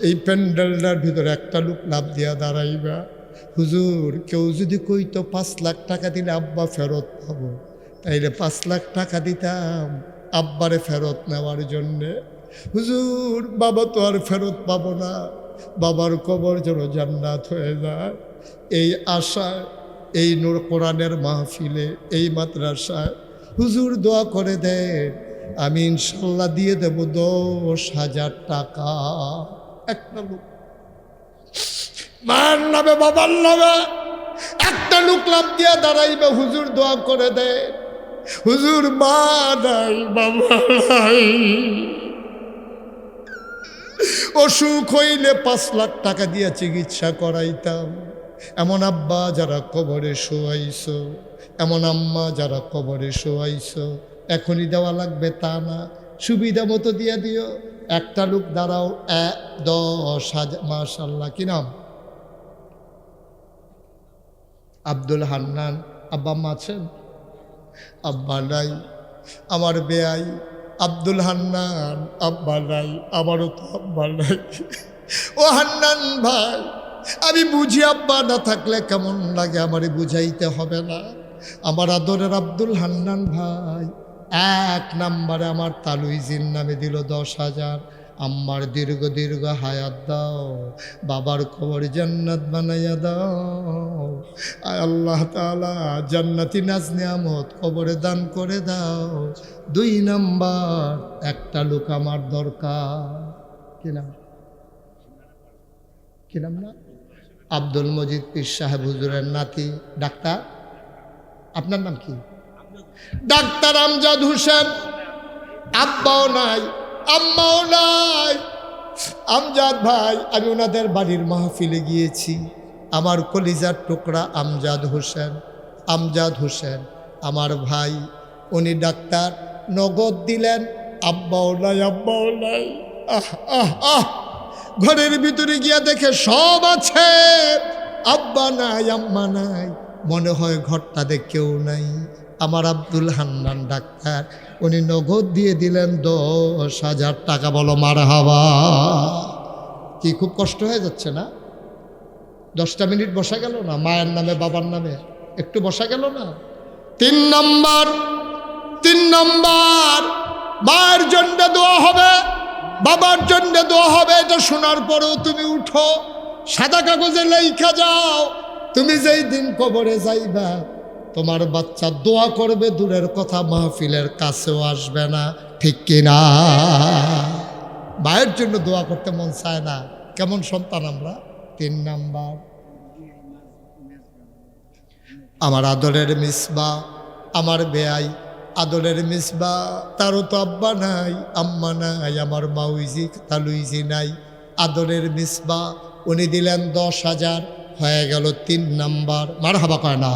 এই প্যান্ডেলটার ভিতরে একটা লোক লাভ দিয়া দাঁড়াইবা, হুজুর কেউ যদি কইতো 5 লাখ টাকা দিলে আব্বা ফেরত পাবো, তাইলে 5 লাখ টাকা দিতাম আব্বারে ফেরত নেওয়ার জন্যে। হুজুর বাবা তো আর ফেরত পাবো না, বাবার কবর যেন জান্নাত হয়ে যায়, এই আশায় এই নূর কোরআনের মাহফিলে, এই মাদ্রাসায় হুজুর দোয়া করে দেন, আমি ইনশাল্লাহ দিয়ে দেব 10,000 টাকা। একটা লোক মার নামে বাবার নামে একটা লোক লাভ দিয়া দাঁড়াইবে, হুজুর দোয়া করে দেন, হুজুর মা নাই বাবা নাই, অসুখ হইলে 5 লাখ টাকা দিয়া চিকিৎসা করাইতাম। এমন আব্বা যারা কবরে শোয়াইছো, এমন আম্মা যারা কবরে শোয়াইছো, এখনই দেওয়া লাগবে তা না, সুবিধা মতো দিয়ে দিও। একটা লোক দাঁড়াও, 10,000। মাশাল্লাহ, কি নাম? আব্দুল হান্নান। আব্বা আম্মা আছেন? আব্বা নাই। আমার বেয়াই আব্দুল হান্নান, আব্বা নাই। আমারও তো আব্বা নাই। ও হান্নান ভাই, আমি বুঝি আব্বা না থাকলে কেমন লাগে, আমারে বুঝাইতে হবে না। আমার আদরের আব্দুল হান্নান ভাই 1 নম্বরে আমার তালুইজির নামে দিল 10,000। আম্মার দীর্ঘ দীর্ঘ হায়াত দাও, বাবার কবর জান্নাত বানাইয়া দাও। আয় আল্লাহ তাআলা জান্নাতি নাজ নিয়ামত কবরে দান করে দাও। 2 নাম্বার, একটা লোক আমার দরকার। কি নাম না? আব্দুল মজিদ পীর সাহেব হুজুরের নাতি ডাক্তার। আপনার নাম কি? ডাক্তার আমজাদ হোসেন। আব্বাও নাই, আম্মাও নাই। আমজাদ ভাই, আমি ওনাদের বাড়ির মাহফিলে গিয়েছি। আমার কলিজার টুকরা আমজাদ হোসেন আমার ভাই, উনি ডাক্তার। নগদ দিলেন, আব্বাও নাই। আহ আহ আহ ঘরের ভিতরে গিয়া দেখে সব আছে, আব্বা নাই, আম্মা নাই। মনে হয় ঘরটাতে কেউ নাই। আমার আব্দুল হান্নান ডাক্তার, উনি নগদ দিয়ে দিলেন 10,000 টাকা। বলো মারহাবা। কি খুব কষ্ট হয়ে যাচ্ছে না? 10টা মিনিট বসা গেল না? মায়ের নামে বাবার নামে একটু বসা গেল না? 3 নাম্বার, মায়ের জন্য দোয়া হবে, বাবার জন্য দোয়া হবে। এটা শোনার পরেও তুমি উঠো, সাদা কাগজে লেখা যাও, তুমি যেই দিন কবরে যাইবা তোমার বাচ্চা দোয়া করবে, দূরের কথা মাহফিলের কাছেও আসবে না। ঠিক কিনা? মায়ের জন্য দোয়া করতে মন চায় না? কেমন সন্তান আমরা? 3 নাম্বার, আমার আদরের মিসবা, আমার বেয়াই আদরের মিসবা, তারও তো আব্বা নাই, আম্মা নাই, আমার মাউইজি তালুইজি নাই। আদরের মিসবা, উনি দিলেন 10,000, হয়ে গেল 3 নাম্বার। মারহাবা কয় না?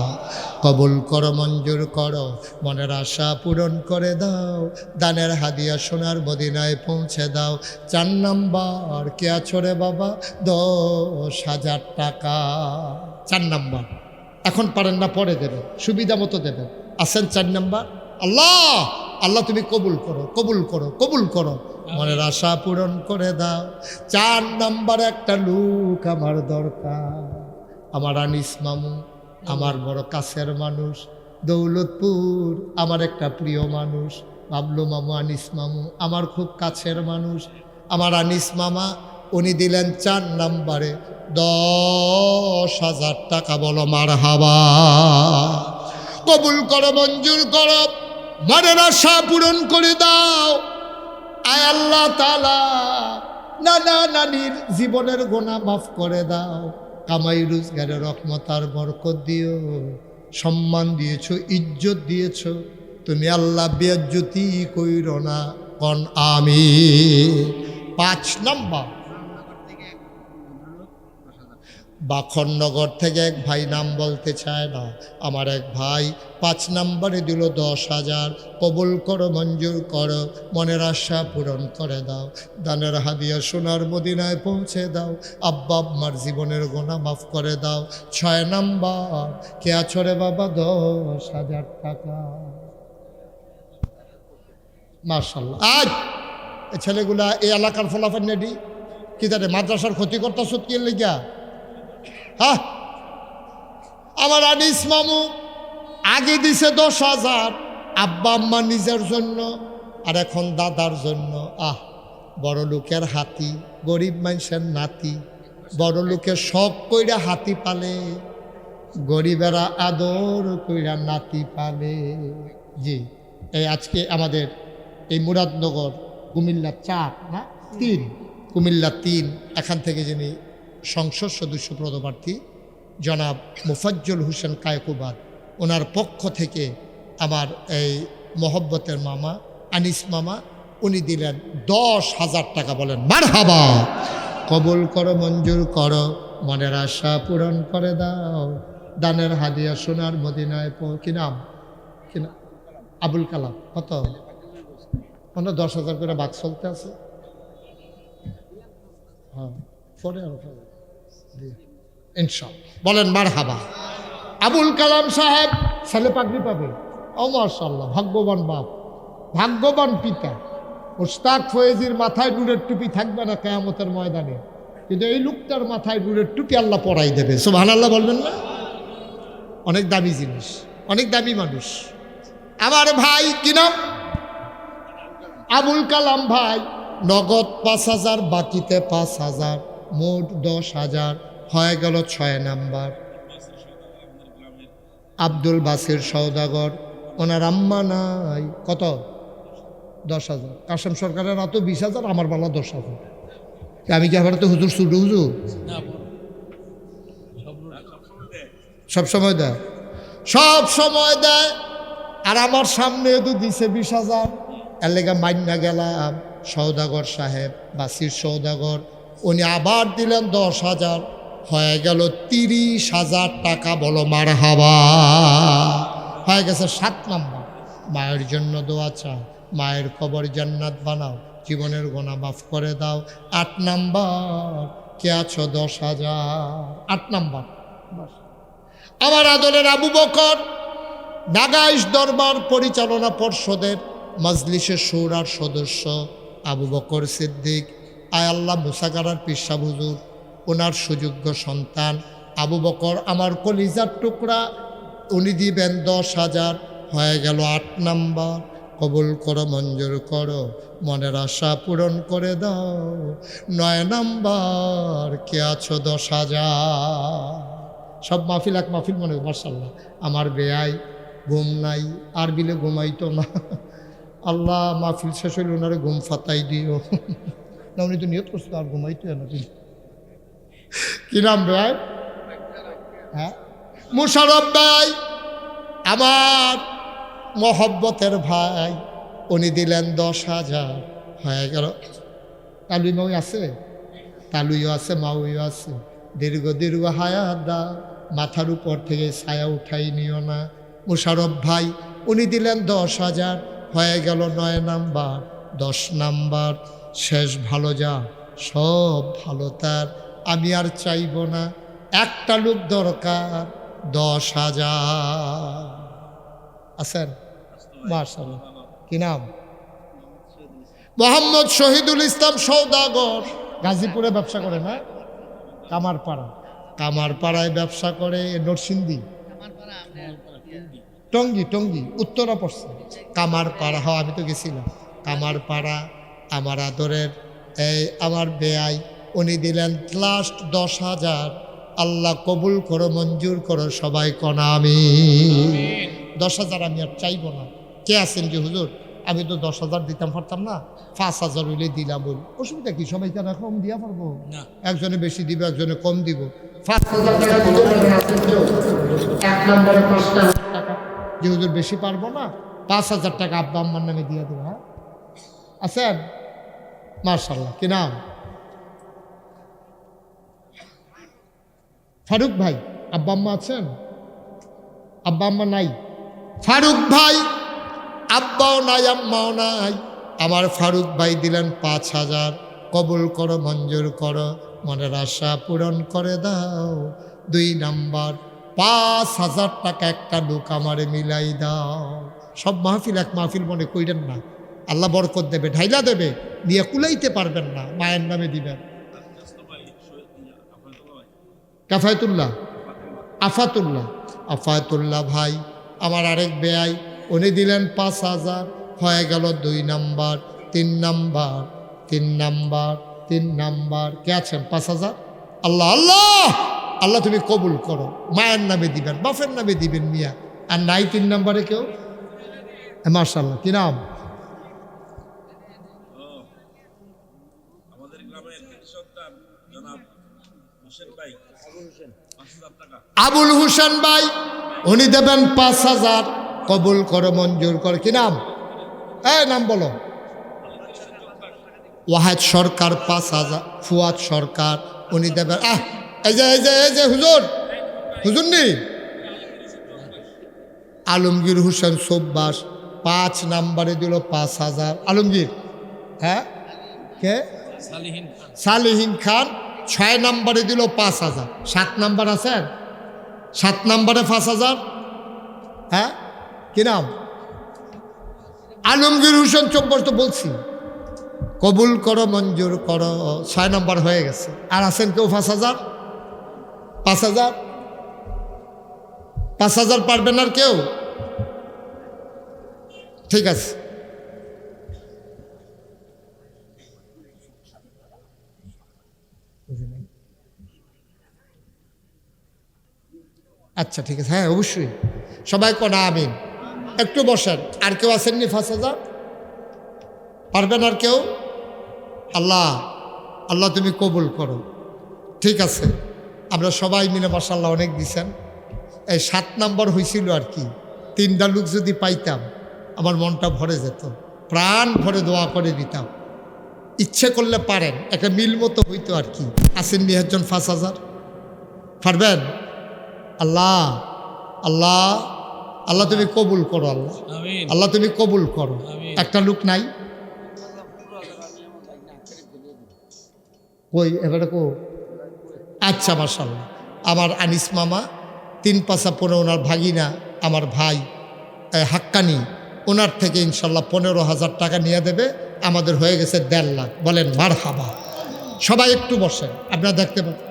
কবুল করো, মঞ্জুর করো, মনের আশা পূরণ করে দাও, দানের হাদিয়া সোনার মদিনায় পৌঁছে দাও। 4 নাম্বার, কে আছো রে বাবা? 10,000 টাকা। 4 নাম্বার। এখন পারেন না, পরে দেবেন, সুবিধা মতো দেবেন। আসেন 4 নাম্বার। আল্লাহ তুমি কবুল করো, মনের আশা পূরণ করে দাও। 4 নাম্বার, একটা লোক আমার দরকার। আমার আনিস মামু, আমার বড় কাছের মানুষ, দৌলতপুর, আমার একটা প্রিয় মানুষ। বাবলু মামু, আনিস মামু আমার খুব কাছের মানুষ। আমার আনিস মামা, উনি দিলেন 4 নাম্বারে 10,000 টাকা। বলো মারহাবা। কবুল করো, মঞ্জুর করো, মনের আশা পূরণ করে দাও। আয় আল্লাহ তাআলা, নানা নানির জীবনের গুনাহ মাফ করে দাও। কামাই রোজগারের রহমত আর বরকত দিও। সম্মান দিয়েছো, ইজ্জত দিয়েছো, তুমি আল্লাহ বেইজ্জতি কইরো না। কোন আমিন। 5 নাম্বার, বাখরনগর থেকে এক ভাই, নাম বলতে চায় না, আমার এক ভাই 5 নাম্বারে দিল 10,000। কবুল করো, মঞ্জুর করো, মনের আশা পূরণ করে দাও, দানের হাদিয়া সোনার মদিনায় পৌঁছে দাও, আব্বা আম্মার জীবনের গুনাহ মাফ করে দাও। 6 নাম্বার, কে আছো রে বাবা? 10,000 টাকা। মাশাআল্লাহ। আজ এই ছেলেগুলা এই এলাকার ফলাফল নেডি কি জানে, মাদ্রাসার ক্ষতি করতেছ কি লেগা? হ্যাঁ, আমার আনিস মামু আগে দিছে 10,000 আব্বা আম্মা নিজের জন্য, আর এখন দাদার জন্য। বড় লোকের হাতি, গরিব মানুষের নাতি। বড় লোকের শখ কইরা হাতি পালে, গরিবেরা আদর কইরা নাতি পালে। জি, এই আজকে আমাদের এই মুরাদনগর কুমিল্লা 4 না 3, কুমিল্লা 3, এখান থেকে যিনি সংসদ সদস্য পদপ্রার্থী জনাব মুফাজ্জল হোসেন কায়কুবাদ, ওনার পক্ষ থেকে আমার এই মহব্বতের মামা আনিস মামা, উনি দিলেন 10,000 টাকা। বলেন মারহাবা। কবুল করো, মঞ্জুর করো, মনের আশা পূরণ করে দাও, দানের হাদিয়া সোনার মদিনায় কি নাম? আবুল কালাম। কত? 10,000 করে বাক চলতে আছে। হ্যাঁ, পরে ইনশাআল্লাহ। বলেন মারহাবা। আবুল কালাম সাহেব ছেলে পাগড়ি পাবে। ও মাশাআল্লাহ, ভাগ্যবান বাপ, ভাগ্যবান পিতা। মুশতাক ফয়েজির মাথায় নূরের টুপি থাকবে না কিয়ামতের ময়দানে, কিন্তু এই লোকটার মাথায় নূরের টুপি আল্লাহ পরাই দেবে। সুবহানাল্লাহ বলবেন না? অনেক দামি জিনিস, অনেক দামি মানুষ। আমার ভাই কি নাম? আবুল কালাম ভাই নগদ 5,000, বাকিতে 5,000, মোট 10,000 হয়ে গেল 6 নাম্বার। আব্দুল বাসির সওদাগর, ওনার আম্মা নাই, কত? 10,000। কাশেম সরকারের এত 20,000, আমার বেলা 10,000। আমি কি আবার তো হুজুর ছুটু হুজুর না বড়। সব সময় দেয়, সব সময় দেয়। আর আমার সামনে তো দিছে 20,000। এর লেগে মাইনা গেলাম সওদাগর সাহেব, বাসির সওদাগর, উনি আবার দিলেন 10,000, হয়ে গেল 30,000 টাকা। বলো মারহাবা। হয়ে গেছে 7 নাম্বার। মায়ের জন্য দোয়া চাও, মায়ের কবর জান্নাত বানাও, জীবনের গোনা মাফ করে দাও। 8 নাম্বার, কে আছো? 10,000। 8 নাম্বার। আমার আদরের আবু বকর, নাগাইশ দরবার পরিচালনা পর্ষদের মজলিসের শুরার সদস্য আবু বকর সিদ্দিক, আয় আল্লাহ মুসাকারার পিসা হুজুর, ওনার সুযোগ্য সন্তান আবু বকর, আমার কলিজার টুকরা, উনি দিবেন 10,000। হয়ে গেল 8 নাম্বার। কবুল করো, মঞ্জুর করো, মনের আশা পূরণ করে দাও। 9 নাম্বার, কে আছো? 10,000। সব মাহফিল এক মাহফিল মনে, মাশাল্লাহ। আমার বেয়াই ঘুম নাই, আর বিলে ঘুমাইতো না। আল্লাহ মাহফিল শেষ হইল ওনারে ঘুম ফাতাই দিও না। উনি তো নিয়ত করছিল আর ঘুমাইতো না। কি নাম বেয়াই? হ্যাঁ, মুশারফ ভাই, আমার মহব্বতের ভাই, উনি দিলেন 10,000। হয়ে গেল। তালুই মাউই আছে, তালুইও আছে, মাউইও আছে। দীর্ঘ দীর্ঘ হায়াত দাও, মাথার উপর থেকে ছায়া উঠাই নিও না। মুশারফ ভাই, উনি দিলেন 10,000। হয়ে গেল 9 নাম্বার। 10 নাম্বার, শেষ ভালো যা, সব ভালো তার, আমি আর চাইব না। একটা লোক দরকার, 10,000। আছেন? মাশাআল্লাহ। কি নাম? মোহাম্মদ শহীদুল ইসলাম সওদাগর, গাজীপুরে ব্যবসা করে না? কামারপাড়া, কামারপাড়ায় ব্যবসা করে। নরসিংদী, টঙ্গী, টঙ্গী উত্তরা পড়ছে। কামারপাড়া, হ্যাঁ আমি তো গেছিলাম। কামারপাড়া আমার আদরের এই আমার বেয়াই, উনি দিলেন লাস্ট 10,000। আল্লাহ কবুল করো, মঞ্জুর করো, সবাই কনা আমি। 10,000 আমি আর চাইব না। কে আছেন যে হুজুর আমি তো 10,000 দিতাম পারতাম না, 5,000 হইলে দিলাম। বলি অসুবিধা কি, সবাই কেন কম দিয়া পারবো? না। একজনে বেশি দিবে, একজনে কম দিব। 5,000 টাকা দিলে আছেন কেউ? 1 নম্বরে 5,000 টাকা যে হুজুর বেশি পারবো না, 5,000 টাকা আব্বা আম্মার নামে দিয়ে দেবো। হ্যাঁ আছেন? মাশাআল্লাহ। কি নাম? ফারুক ভাই। আব্বা আম্মা আছেন? আব্বা আম্মা নাই? ফারুক ভাই, আব্বাও নাই, আম্মাও নাই। আমার ফারুক ভাই দিলেন 5,000। কবুল করো, মঞ্জুর করো, মনের আশা পূরণ করে দাও। 2 নাম্বার, 5,000 টাকা একটা লোক আমারে মিলাই দাও। সব মাহফিল এক মাহফিল মনে কইরেন না, আল্লাহ বরকত দেবে, ঢাইলা দেবে, দিয়ে কুলাইতে পারবেন না, মায়ের নামে দিবেন। কাফায়তুল্লাহ, আফাতুল্লাহ, আফাতুল্লাহ ভাই আমার আরেক বেয়াই, উনি দিলেন 5,000। হয়ে গেল 2 নাম্বার। 3 নাম্বার, 3 নাম্বার, 3 নাম্বার, কে আছেন? 5,000। আল্লাহ আল্লাহ আল্লাহ তুমি কবুল করো, মায়ের নামে দিবেন, বাপের নামে দিবেন মিয়া। আর নাই 3 নাম্বারে কেউ? মাশাআল্লাহ। কি নাম? আমাদের গ্রামের সন্তান জনাব হোসেন ভাই, 5,000 টাকা। আবুল হোসেন ভাই, উনি দেবেন 5,000। কবুল করো, মঞ্জুর করো। কি নাম? নাম বলো। ওয়াহেদ সরকার 5,000। ফুয়াদ সরকার, উনি দেবেন এই যে হুজুর, হুজুর নি আলমগীর হোসেন সুব্বাস 5 নাম্বারে দিল 5,000। আলমগীর, হ্যাঁ কে? সালিহিন সালিহিন খান 6 নাম্বারে দিল 5,000। 7 নাম্বার আছেন? 7 নাম্বারে 5,000। হ্যাঁ কি নাম? আলমগীর হোসেন চব্বর, তো বলছি। কবুল করো, মঞ্জুর করো। 6 নাম্বার হয়ে গেছে। আর আছেন কেউ? 5,000, 5,000, 5,000 পারবেন আর কেউ? ঠিক আছে। আচ্ছা ঠিক আছে, হ্যাঁ অবশ্যই সবাই কনা আমিন। একটু বসেন। আর কেউ আসেননি 5,000? পারবেন আর কেউ? আল্লাহ আল্লাহ তুমি কবুল করো। ঠিক আছে, আমরা সবাই মিলে মাশাআল্লাহ অনেক দিছেন। এই 7 নম্বর হয়েছিল আর কি। 3টা লোক যদি পাইতাম আমার মনটা ভরে যেত, প্রাণ ভরে দোয়া করে দিতাম। ইচ্ছে করলে পারেন, একটা মিল মতো হইতো আর কি। আসেননি একজন 5,000? পারবেন? আল্লাহ আল্লাহ আল্লাহ তুমি কবুল করো। আল্লাহ আমিন। আল্লাহ তুমি কবুল করো। আমিন। একটা লোক নাই কই এবারে কো? আচ্ছা মাশাআল্লাহ, আমার আনিস মামা 3 পাশা পরে ওনার ভাগিনা আমার ভাই হাক্কানি, ওনার থেকে ইনশাল্লাহ 15,000 টাকা নিয়ে দেবে। আমাদের হয়ে গেছে 1.5 লাখ। বলেন মারহাবা। সবাই একটু বসেন, আপনারা দেখতে পাবেন।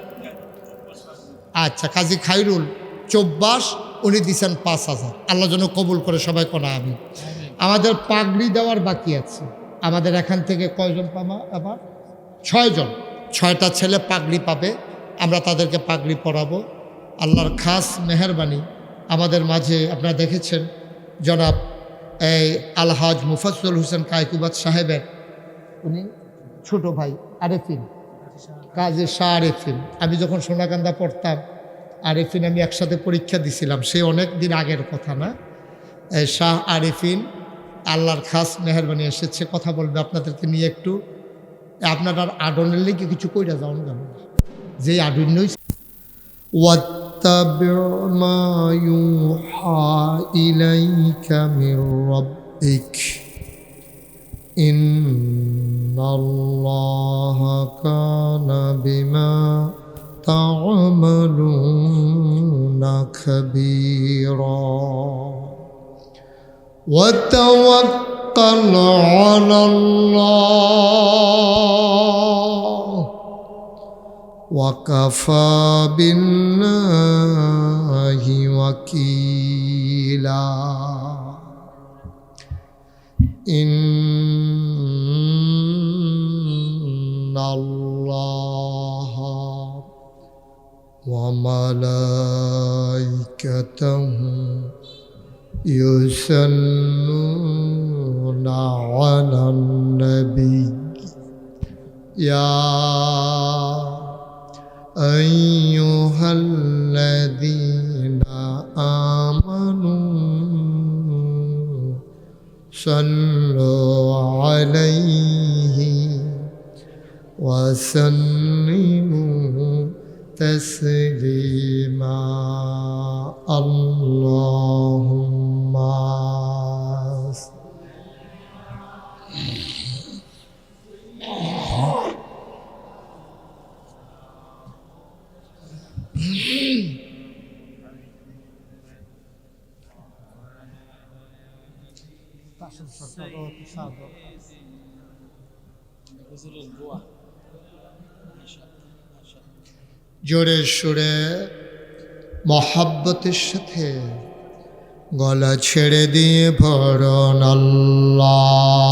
আচ্ছা, কাজী খায়রুল চব্বাস উনি দিচ্ছেন 5,000। আল্লাহ যেন কবুল করে, সবাই কোনা আমি। আমাদের পাগড়ি দেওয়ার বাকি আছে। আমাদের এখান থেকে কয়জন পাবা? আবার 6 জন, 6টা ছেলে পাগড়ি পাবে। আমরা তাদেরকে পাগড়ি পরাবো। আল্লাহর খাস মেহেরবানি আমাদের মাঝে আপনারা দেখেছেন জনাব এই আলহাজ মুফাজ্জল হোসেন কায়কুবাদ সাহেবের উনি ছোট ভাই আরেফিন, কাজী শাহ আরেফিন। আমি যখন সোনাকান্দা পড়তাম আরেফিন আমি একসাথে পরীক্ষা দিছিলাম, সে অনেক দিন আগের কথা না। এই শাহ আরেফিন আল্লাহর খাস মেহেরবানি এসেছে, কথা বলবে আপনাদেরকে নিয়ে একটু। আপনার আর আডনের লেগে কিছু কইরা যাওন গেল যে আডন্য واتبع ما يوحى إليك من ربك إن الله كان بما تعملون خبيرا وتوكل على الله وكفى بالله وكيلا إن الله وملائكته يصلون على النبي يا أيها الذين آمنوا صلوا عليه وسلموا تسليما اللهم হুজুরের দোয়া। জোরে সুরে মহাব্বতের সাথে গলা ছেড়ে দিয়ে ভরণ আল্লাহুম্মা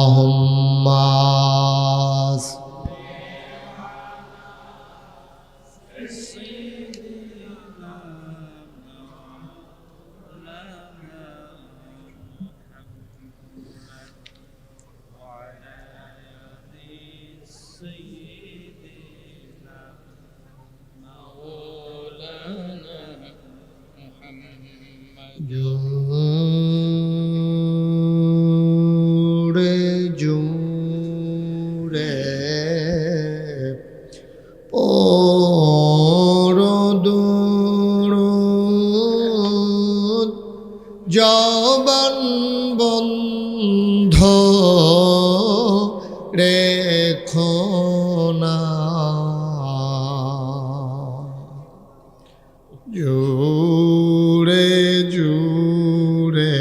জোরে জোরে পরদুরুদ জবান বন্ধ রেখো না জোরে জোরে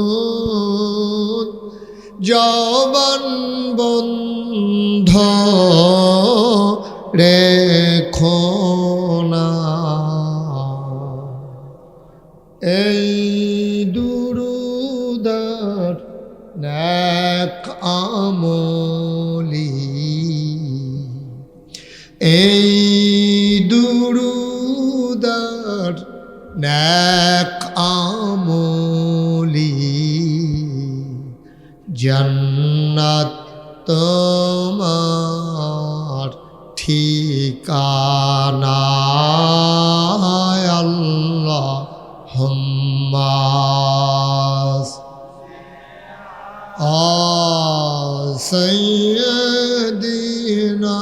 পরদুরুদ জবান বন্ধ রেখো না এই দুরুদার নেক আমলি এই দুরুদার নেক আমলি জান্নাত তোমার ঠিকানা আল্লাহুম্মা সাইয়্যিদিনা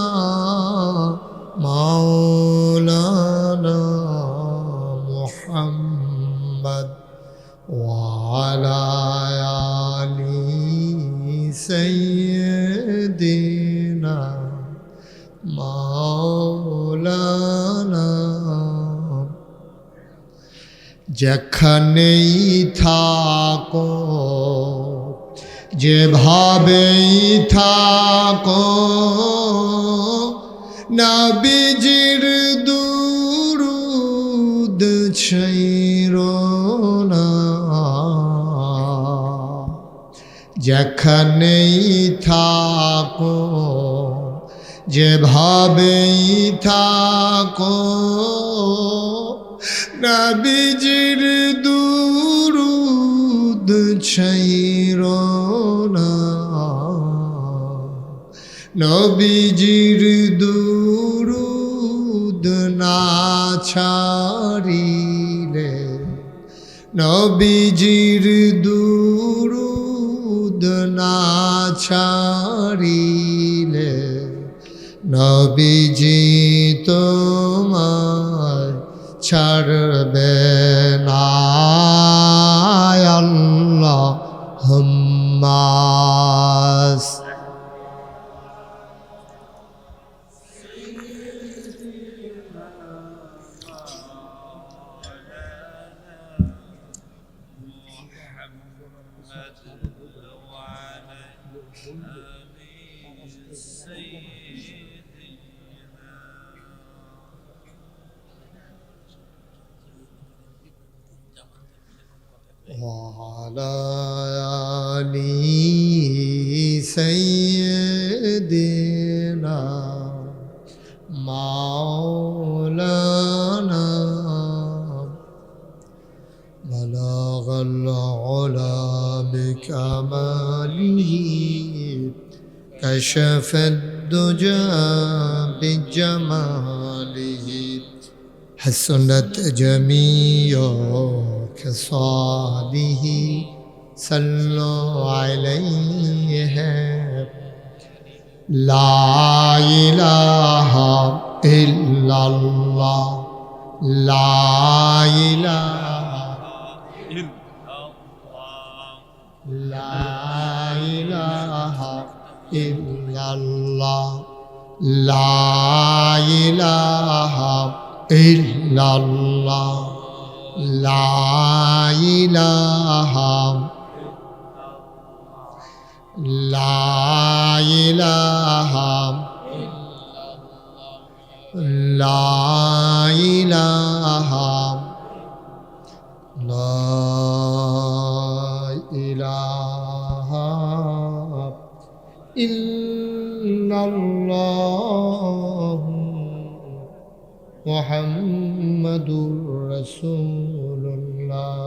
মাওলানা মুহাম্মদ ওয়া আলা আলি সাইয়্যিদিনা মাওলানা। যেখানেই থাকো যেভাবেই থাকো নবীজির দুরূদ ছাইরো না। যেখানেই থাকো যেভাবেই থাকো নবীজির দুরূদ ছাইরো না। নবীজির দুরূদ না ছাড়িলে নবীজির দুরূদ না ছাড়িলে নবীজি তোমায় ছাড়বে না আল্লাহুম্মা। وعلى آل سيدنا مولانا بلغ العلا بكماله كشف الدجى بجماله حسنت جميع خصاله صلوا عليه لا إله إلا الله لا إله لا إله إلا الله لا إله إلا الله لا إله لا إله لا إله لا إله إلا الله محمد رسول الله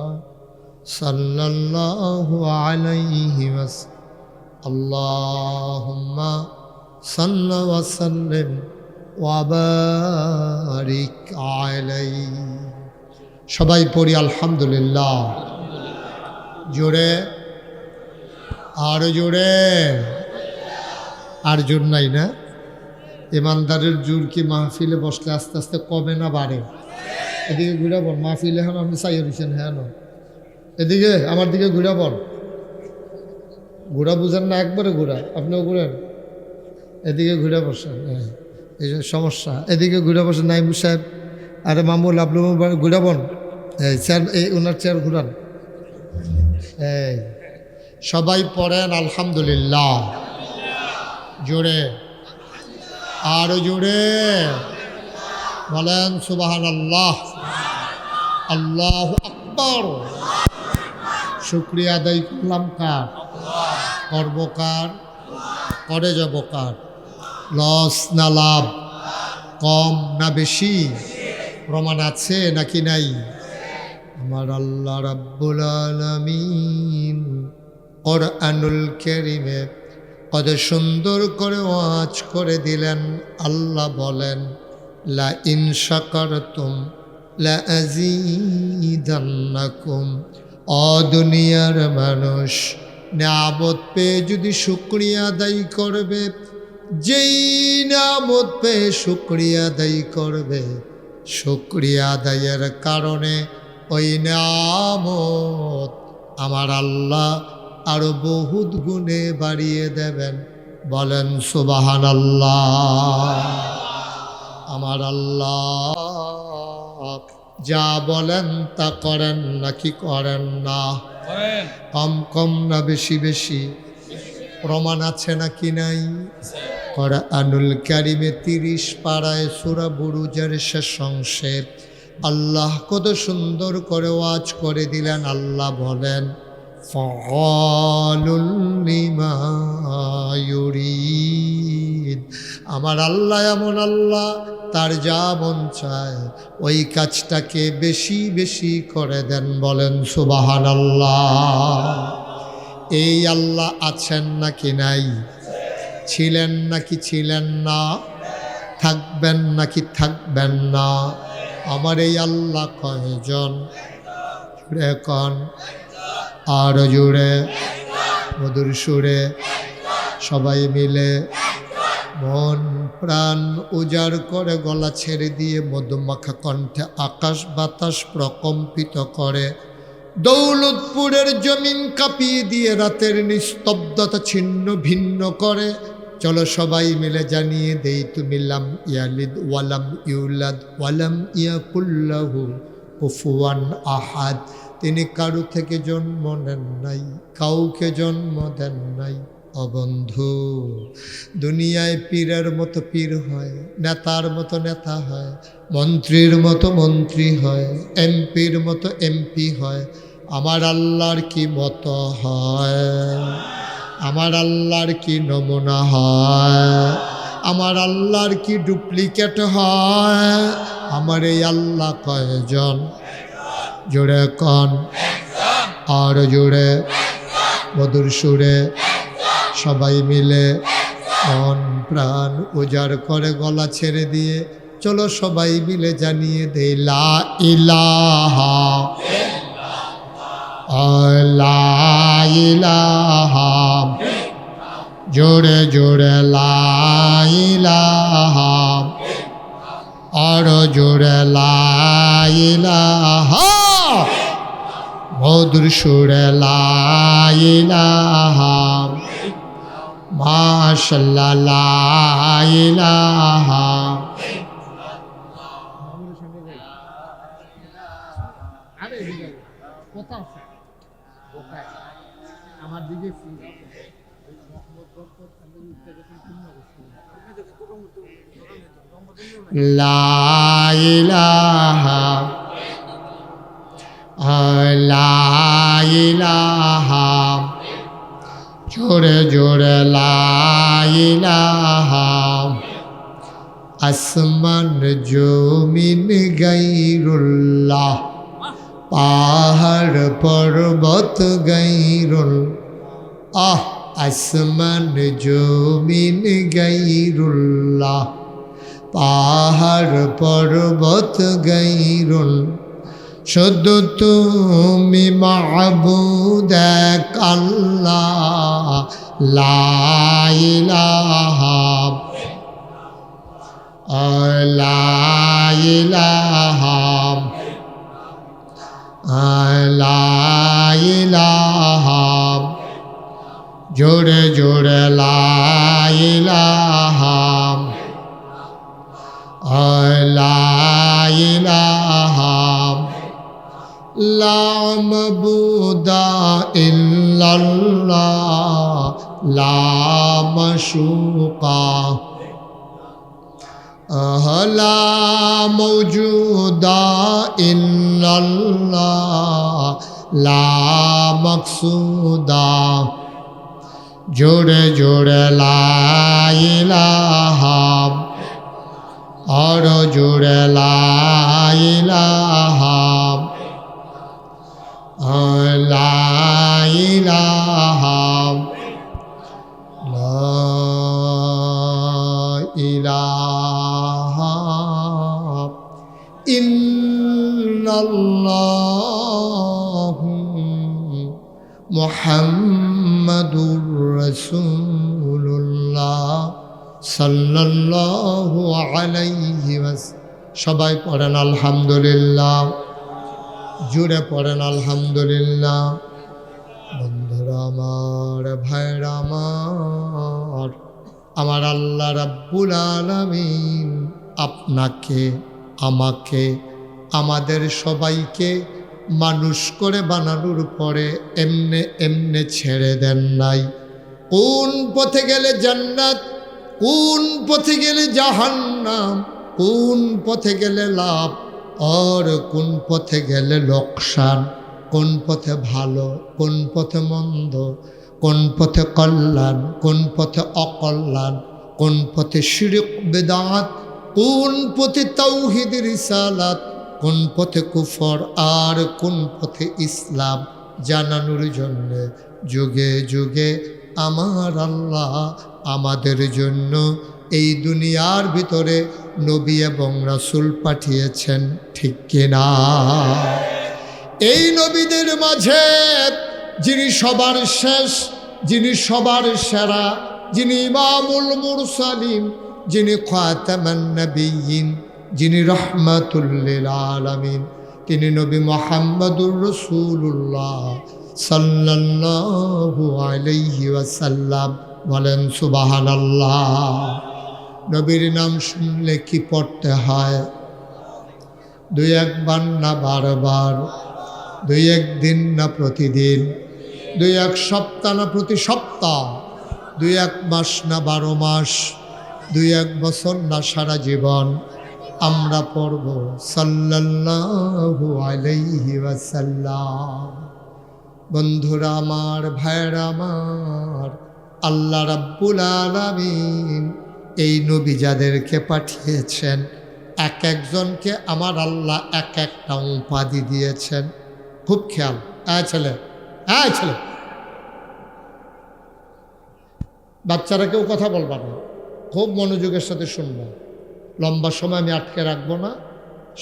صلى الله عليه وسلم اللهم صل وسلم وبارك عليه সবাই পড়ি আলহামদুলিল্লাহ জোরে আর জোরে আর জোর নাই না ইমানদারের জোর কি মাহফিলে বসলে আস্তে আস্তে কমে না বাড়ে এদিকে ঘুরে পড় মাহফিলে এখন আপনি চাইয়ে দিচ্ছেন হ্যাঁ না এদিকে আমার দিকে ঘুরে পড় ঘোরা বুঝেন না একবারে ঘোরা আপনিও ঘুরেন এদিকে ঘুরে বসেন হ্যাঁ এই যে সমস্যা এদিকে ঘুরে বসেন নাইমু সাহেব আরে মামুল আপনি ঘুরে পড় এই চেয়ার এই ওনার চেয়ার ঘুরান এই সবাই পড়েন আলহামদুলিল্লাহ জোরে আরো জোরে বলেন সুবহানাল্লাহ আল্লাহু আকবার শুকরিয়া আদায় করলাম কার করব কার করে যাব কার লস না লাভ কম না বেশি? প্রমাণ আছে নাকি নাই? আমার আল্লাহ রাব্বুল আলামিন কোরআনুল কারীমে কত সুন্দর করে ওয়াজ করে দিলেন। আল্লাহ বলেন, লা ইন শাকারতুম লা আযীদান্নাকুম। ও দুনিয়ার মানুষ, নিয়ামত পেয়ে যদি শুকরিয়া আদায় করবে, যেই নিয়ামত পেয়ে শুকরিয়া আদায় করবে, শুকরিয়া আদায়ের কারণে ওই নিয়ামত আমার আল্লাহ আরো বহুত গুণে বাড়িয়ে দেবেন। বলেন সুবহানাল্লাহ। আমার আল্লাহ যা বলেন তা করেন নাকি করেন না? করেন। কম কম না বেশি বেশি? প্রমাণ আছে নাকি নাই? কোরআনুল কারীমে 30 পারায় সূরা বুরুজের শেষ অংশে আল্লাহ কত সুন্দর করে ওয়াজ করে দিলেন। আল্লাহ বলেন, ফাআলুল লিমা ইউরিদ। আমার আল্লাহ এমন আল্লাহ, তার যা মন চায় ওই কাজটাকে বেশি বেশি করে দেন। বলেন সুবহানাল্লাহ। এই আল্লাহ আছেন নাকি নাই? ছিলেন নাকি ছিলেন না? থাকবেন নাকি থাকবেন না? আমার এই আল্লাহ কয়জন? জুড়ে কন, আর জুড়ে, মধুর সুরে সবাই মিলে মন প্রাণ উজাড় করে গলা ছেড়ে দিয়ে মধুমাখা কণ্ঠে আকাশ বাতাস প্রকম্পিত করে, দৌলতপুরের জমিন কাঁপিয়ে দিয়ে রাতের নিস্তব্ধতা ছিন্ন ভিন্ন করে। চলো সবাই মিলে জানিয়ে দেই, তুমি লাম ইয়ালিদ ওয়ালাম ইউলাদ ওয়ালাম ইয়াকুল্লাহু কুফুয়ান আহাদ। তিনি কারো থেকে জন্ম নেন নাই, কাউকে জন্ম দেন নাই। ও বন্ধু, দুনিয়ায় পীরের মতো পীর হয়, নেতার মতো নেতা হয়, মন্ত্রীর মতো মন্ত্রী হয়, এমপির মতো এমপি হয়। আমার আল্লাহর কি মতো হয়? আমার আল্লাহর কি নমুনা হয়? আমার আল্লাহর কি ডুপ্লিকেট হয়? আমার এই আল্লাহ কয়জন? জোরে কন, আর জোরে, মধুর সুরে সবাই মিলে মন প্রাণ উজাড় করে গলা ছেড়ে দিয়ে চলো সবাই মিলে জানিয়ে দেই, লা ইলাহা লা ইলাহা। জোরে জোরে লা ইলাহা, আর জোরে লা ইলাহা, মধুর সুরে লা ইলাহা, মাশাআল্লাহ লা ইলাহা। আমার দিকে লা ইলাহা লা ইলাহা, জোরে জোরে লা ইলাহা। আসমান জমিন গায়রুল্লাহ, পাহাড় পর্বত গায়রুল। আসমান জমিন গায়রুল্লাহ, পাহাড় পর্বত গায়রুল। শুধু তুমি মাবুদ এক আল্লাহ, লা ইলাহা লা ইলাহা লা ইলাহা। জোরে জোরে লা ইলাহা লা ইলাহা। লা মাবুদা ইল্লাল্লাহ, লা মাশুকা লা মওজুদা ইল্লাল্লাহ, লা মাকসুদা। জোরে জোরে লা ইলাহা আর জোরে লা ইলাহা লা ইলাহা লা ইলাহা ইল্লাল্লাহু মুহাম্মাদুর রাসূলুল্লাহ সাল্লাল্লাহু আলাইহি ওয়াসাল্লাম। সবাই পড়েন আলহামদুলিল্লাহ, জুড়ে পড়েন আলহামদুলিল্লাহ। বন্ধুরা আমার, ভাইরা আমার, আমার আল্লাহ রাব্বুল আলামিন আপনাকে, আমাকে, আমাদের সবাইকে মানুষ করে বানানোর পরে এমনে এমনে ছেড়ে দেন নাই। কোন পথে গেলে জান্নাত, কোন পথে গেলে জাহান্নাম, কোন পথে গেলে লাভ আর কোন পথে গেলে লোকসান, কোন পথে ভালো, কোন পথে মন্দ, কোন পথে কল্যাণ, কোন পথে অকল্যাণ, কোন পথে শিরক বেদাত, কোন পথে তাওহীদ রিসালাত, কোন পথে কুফর আর কোন পথে ইসলাম জানানোর জন্য যুগে যুগে আমার আল্লাহ আমাদের জন্য এই দুনিয়ার ভিতরে নবী এবং রাসূল পাঠিয়েছেন, ঠিক কিনা? এই নবীদের মাঝে যিনি সবার শেষ, যিনি সবার সেরা, যিনি ইমামুল মুরসালিন, যিনি খাতামান নবিয়্যিন, যিনি রাহমাতুল লিল আলামিন, তিনি নবী মুহাম্মদুর রাসূলুল্লাহ সাল্লাল্লাহু আলাইহি ওয়াসাল্লাম। বলেন সুবহানাল্লাহ। নবীর নাম শুনলে কি পড়তে হয়? দুই একবার না বারবার, দুই একদিন না প্রতিদিন, দুই এক সপ্তাহ না প্রতি সপ্তাহ, দুই এক মাস না 12 মাস, দুই এক বছর না সারা জীবন আমরা পড়ব সাল্লাল্লাহু আলাইহি ওয়াসাল্লাম। বন্ধুরা আমার, ভাইরা আমার, আল্লাহ রাব্বুল আলামিন এই নবী যাদেরকে পাঠিয়েছেন এক একজনকে আমার আল্লাহ এক একটা উপাধি দিয়েছেন। খুব খেয়াল, ছেলে ছেলে, বাচ্চারা কেউ কথা বলবা না, খুব মনোযোগের সাথে শুনবা। লম্বা সময় আমি আটকে রাখবো না,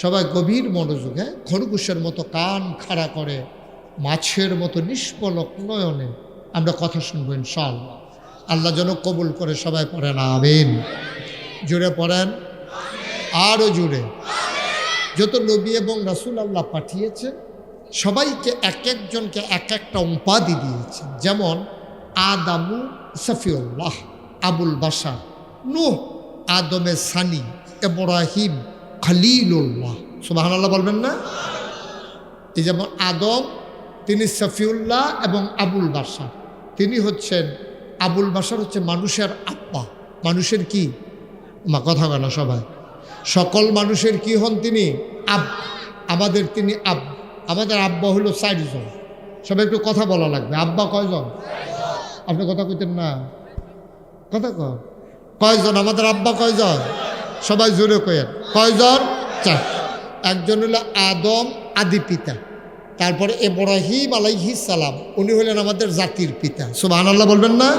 সবাই গভীর মনোযোগ, খরগোশের মতো কান খাড়া করে মাছের মতো নিষ্পলক নয়নে আমরা কথা শুনবো ইনশাআল্লাহ। আল্লাহ যেন কবুল করে। সবাই পড়েন আমিন, জুড়ে পড়েন, আরও জুড়ে। যত নবী এবং রাসূল আল্লাহ পাঠিয়েছেন সবাইকে এক একজনকে এক একটা উপাধি দিয়েছেন। যেমন আদামু সফিউল্লাহ, আবুল বাশার, নূহ আদমের সানি, ইব্রাহিম খলিলুল্লাহ। সুবহানাল্লাহ বলবেন না? এই যেমন আদম, তিনি সফিউল্লাহ এবং আবুল বাশার, তিনি হচ্ছেন, আবুল বাশার হচ্ছে মানুষের আব্বা। মানুষের কি মা? কথা বলে না সবাই। সকল মানুষের কি হন তিনি? আব্বা। আমাদের তিনি আব্বা। আমাদের আব্বা হলো 4 জন। সবাই একটু কথা বলা লাগবে। আব্বা কয়জন? আপনি কথা কইতেন না, কথা কয়জন? আমাদের আব্বা কয়জন? সবাই জোরে কয়েন, কয়জন? 4। একজন হলো আদম, আদি পিতা। তারপরে ইব্রাহিম আলাইহিস সালাম, উনি হলেন আমাদের জাতির পিতা। সুবহানাল্লাহ বলবেন না?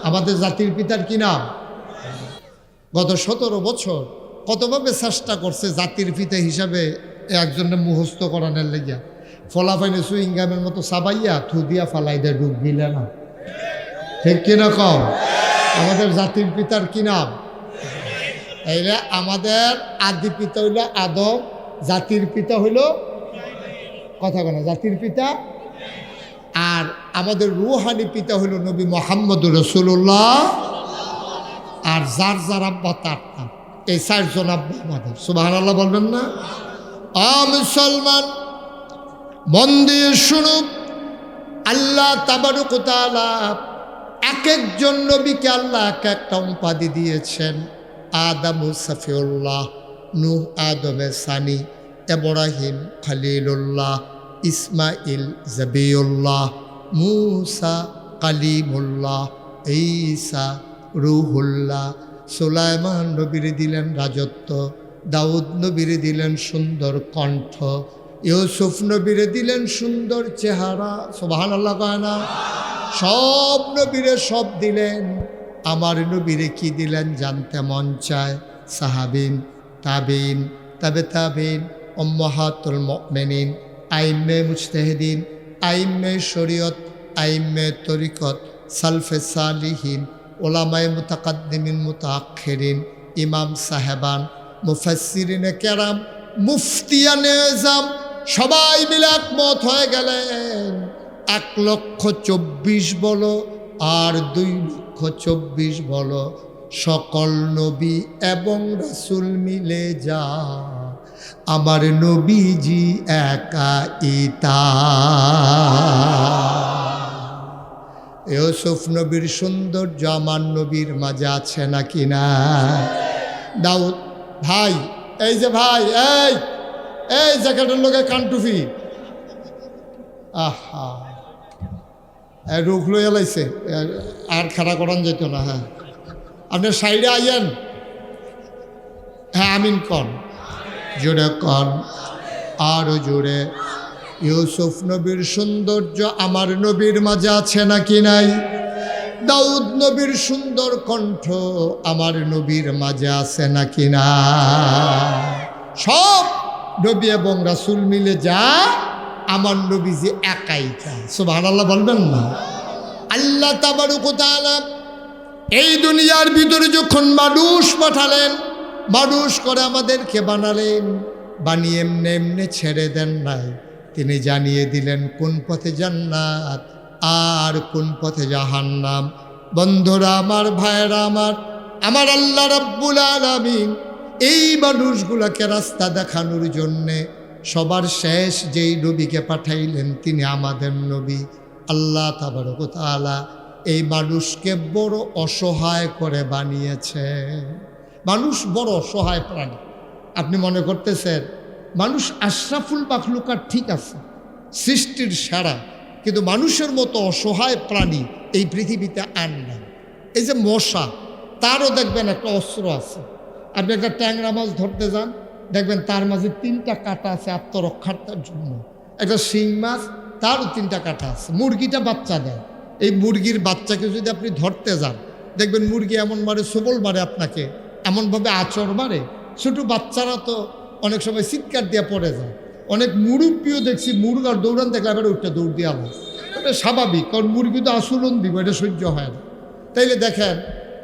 আমাদের জাতির পিতার কি নাম? গত 17 বছর কতভাবে চেষ্টা করছে জাতির পিতা হিসাবে একজনের মুখস্থ করানোর লেগিয়া। ফলাফাইনে সুইংগামের মতো সাবাইয়া থু দিয়া ফালাই দেয়, ডুব দিলে না, ঠিক কিনা কম? আমাদের জাতির পিতার কি নাম? এইলে আমাদের আদি পিতা হইল আদম, জাতির পিতা হইল, কথা বলে, জাতির পিতা। আর আমাদের রুহানি পিতা হইল নবী মুহাম্মদুর রাসূলুল্লাহ। আর যার যার আব্বা তার নাম। এই 4 জন আব্বা আমাদের। সুবহানাল্লাহ বলবেন না? মুসলমান মন দিয়ে শুনুক, আল্লাহ তাবারক ওয়া তাআলা এক একজন নবীকে আল্লাহ এক একটা উপাধি দিয়েছেন। আদামু সফিউল্লাহ, নূহ আদমের সানি, ইব্রাহিম খলিলুল্লাহ, ইসমাইল জবিউল্লাহ, মূসা কালিমুল্লাহ, ঈসা রুহুল্লাহ, সুলাইমান নবীর দিলেন রাজত্ব, দাউদ নবীর দিলেন সুন্দর কণ্ঠ, ইউসুফ নবীর দিলেন সুন্দর চেহারা। সুবহানাল্লাহ কয় না? সব নবীরে সব দিলেন, আমার নবীরে কি দিলেন জানতে মন চায়। সাহাবিন, তাবিন, তাবে তাবিন, উম্মাহাতুল মুমিনিন, আইম্মে মুজতাহিদিন, আইম্মে শরীয়ত, আইম্মে তরিকত, সালফে সালিহিন, ওলামায়ে মুতাকাদ্দিমিন মুতাআখিরিন, ইমাম সাহেবান, মুফাসসিরিনে কেরাম, মুফতিয়ানে আযম, সবাই মিলে একমত হয়ে গেলেন 1,24,000 বলো আর 2,24,000 বলো, সকল নবী এবং রাসূল মিলে যা আমার নবীজি একা ইতা। ইউসুফ নবীর সৌন্দর্য আমার নবীর মাঝে আছে নাকি না? দাউদ ভাই, এই যে ভাই, এই জ্যাকেটের লোকে কানটুফি, আহা রুখ লইয়া লাইছে, আর খাড়া করান যেত না। হ্যাঁ, আপনি সাইডে আইয়েন। হ্যাঁ, আমিন কন, জোরে কন, আরো জোরে। ইউসুফ নবীর সৌন্দর্য আমার নবীর মাঝে আছে নাকি নাই? দাউদ নবীর সুন্দর কণ্ঠ আমার নবীর মাঝে আছে নাকি না? সব নবী এবং রাসূল মিলে যা আমার নবী যে একাই তা। সুবহানাল্লাহ বলবেন না? আল্লাহ তাবারক ওয়া তাআলা এই দুনিয়ার ভিতরে যখন মানুষ পাঠালেন, মানুষ করে আমাদেরকে বানালেন, বানিয়ে এমনি এমনি ছেড়ে দেন নাই। তিনি জানিয়ে দিলেন কোন পথে জান্নাত আর কোন পথে জাহান্নাম। বন্ধুরা আমার, ভাইয়েরা আমার, আমার আল্লাহ রাব্বুল আলামিন এই মানুষগুলোকে রাস্তা দেখানোর জন্যে সবার শেষ যেই নবীকে পাঠাইলেন তিনি আমাদের নবী। আল্লাহ তাবারক ওয়া তাআলা এই মানুষকে বড় অসহায় করে বানিয়েছে। মানুষ বড় অসহায় প্রাণী। আপনি মনে করতেছেন মানুষ আশরাফুল মাখলুকাত, ঠিক আছে, সৃষ্টির সেরা, কিন্তু মানুষের মতো অসহায় প্রাণী এই পৃথিবীতে আর নাই। এই যে মশা, তারও দেখবেন একটা অস্ত্র আছে। আপনি একটা ট্যাংরা মাছ ধরতে যান, দেখবেন তার মাঝে 3টা কাঁটা আছে আত্মরক্ষার্থের জন্য। একটা শিং মাছ, তারও 3টা কাঁটা আছে। মুরগিটা বাচ্চা দেয়, এই মুরগির বাচ্চাকে যদি আপনি ধরতে যান, দেখবেন মুরগি এমন মারে, সবল মারে আপনাকে, এমনভাবে আচর মারে, ছোটো বাচ্চারা তো অনেক সময় চিৎকার দিয়ে পড়ে যায়। অনেক মুরব্বীও দেখছি মুরগার দৌড়ান দেখলে এবার উঠতে দৌড় দিয়ে আলো, এটা স্বাভাবিক, কারণ মুরগি তো আচরণ দিব, এটা সহ্য হয় না। তাইলে দেখেন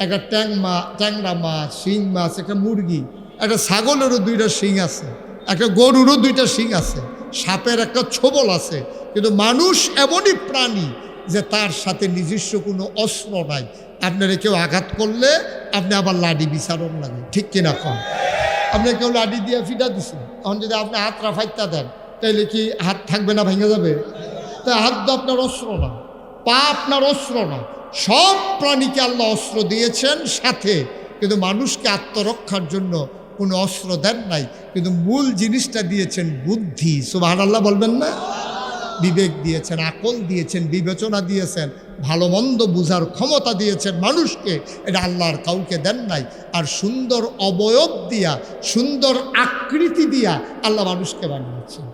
একটা ট্যাংরা মাছ, শিং মাছ, একটা মুরগি, একটা ছাগলেরও 2টা শিং আছে, একটা গরুরও 2টা শিং আছে, সাপের একটা ছোবল আছে। কিন্তু মানুষ এমনই প্রাণী যে তার সাথে নিজস্ব কোনো অস্ত্র নাই। আপনারা কেউ আঘাত করলে আপনি আবার লাঠি বিচারণ লাগে, ঠিক কিনা কম? আপনি কেউ লাঠি দিয়ে ফিটা দিচ্ছেন, তখন যদি আপনি হাতটা ফাইটটা দেন, তাইলে কি হাত থাকবে না, ভেঙে যাবে? তাই হাত তো আপনার অস্ত্র না, পা আপনার অস্ত্র না। সব প্রাণীকে আল্লাহ অস্ত্র দিয়েছেন সাথে, কিন্তু মানুষকে আত্মরক্ষার জন্য কোনো অস্ত্র দেন নাই। কিন্তু মূল জিনিসটা দিয়েছেন বুদ্ধি। সুবহানাল্লাহ বলবেন না? বিবেক দিয়েছেন, আকল দিয়েছেন, বিবেচনা দিয়েছেন, ভালো মন্দ বুঝার ক্ষমতা দিয়েছেন মানুষকে। এটা আল্লাহর কাউকে দেন নাই। আর সুন্দর অবয়ব দিয়া, সুন্দর আকৃতি দিয়া আল্লাহ মানুষকে বানিয়েছেন।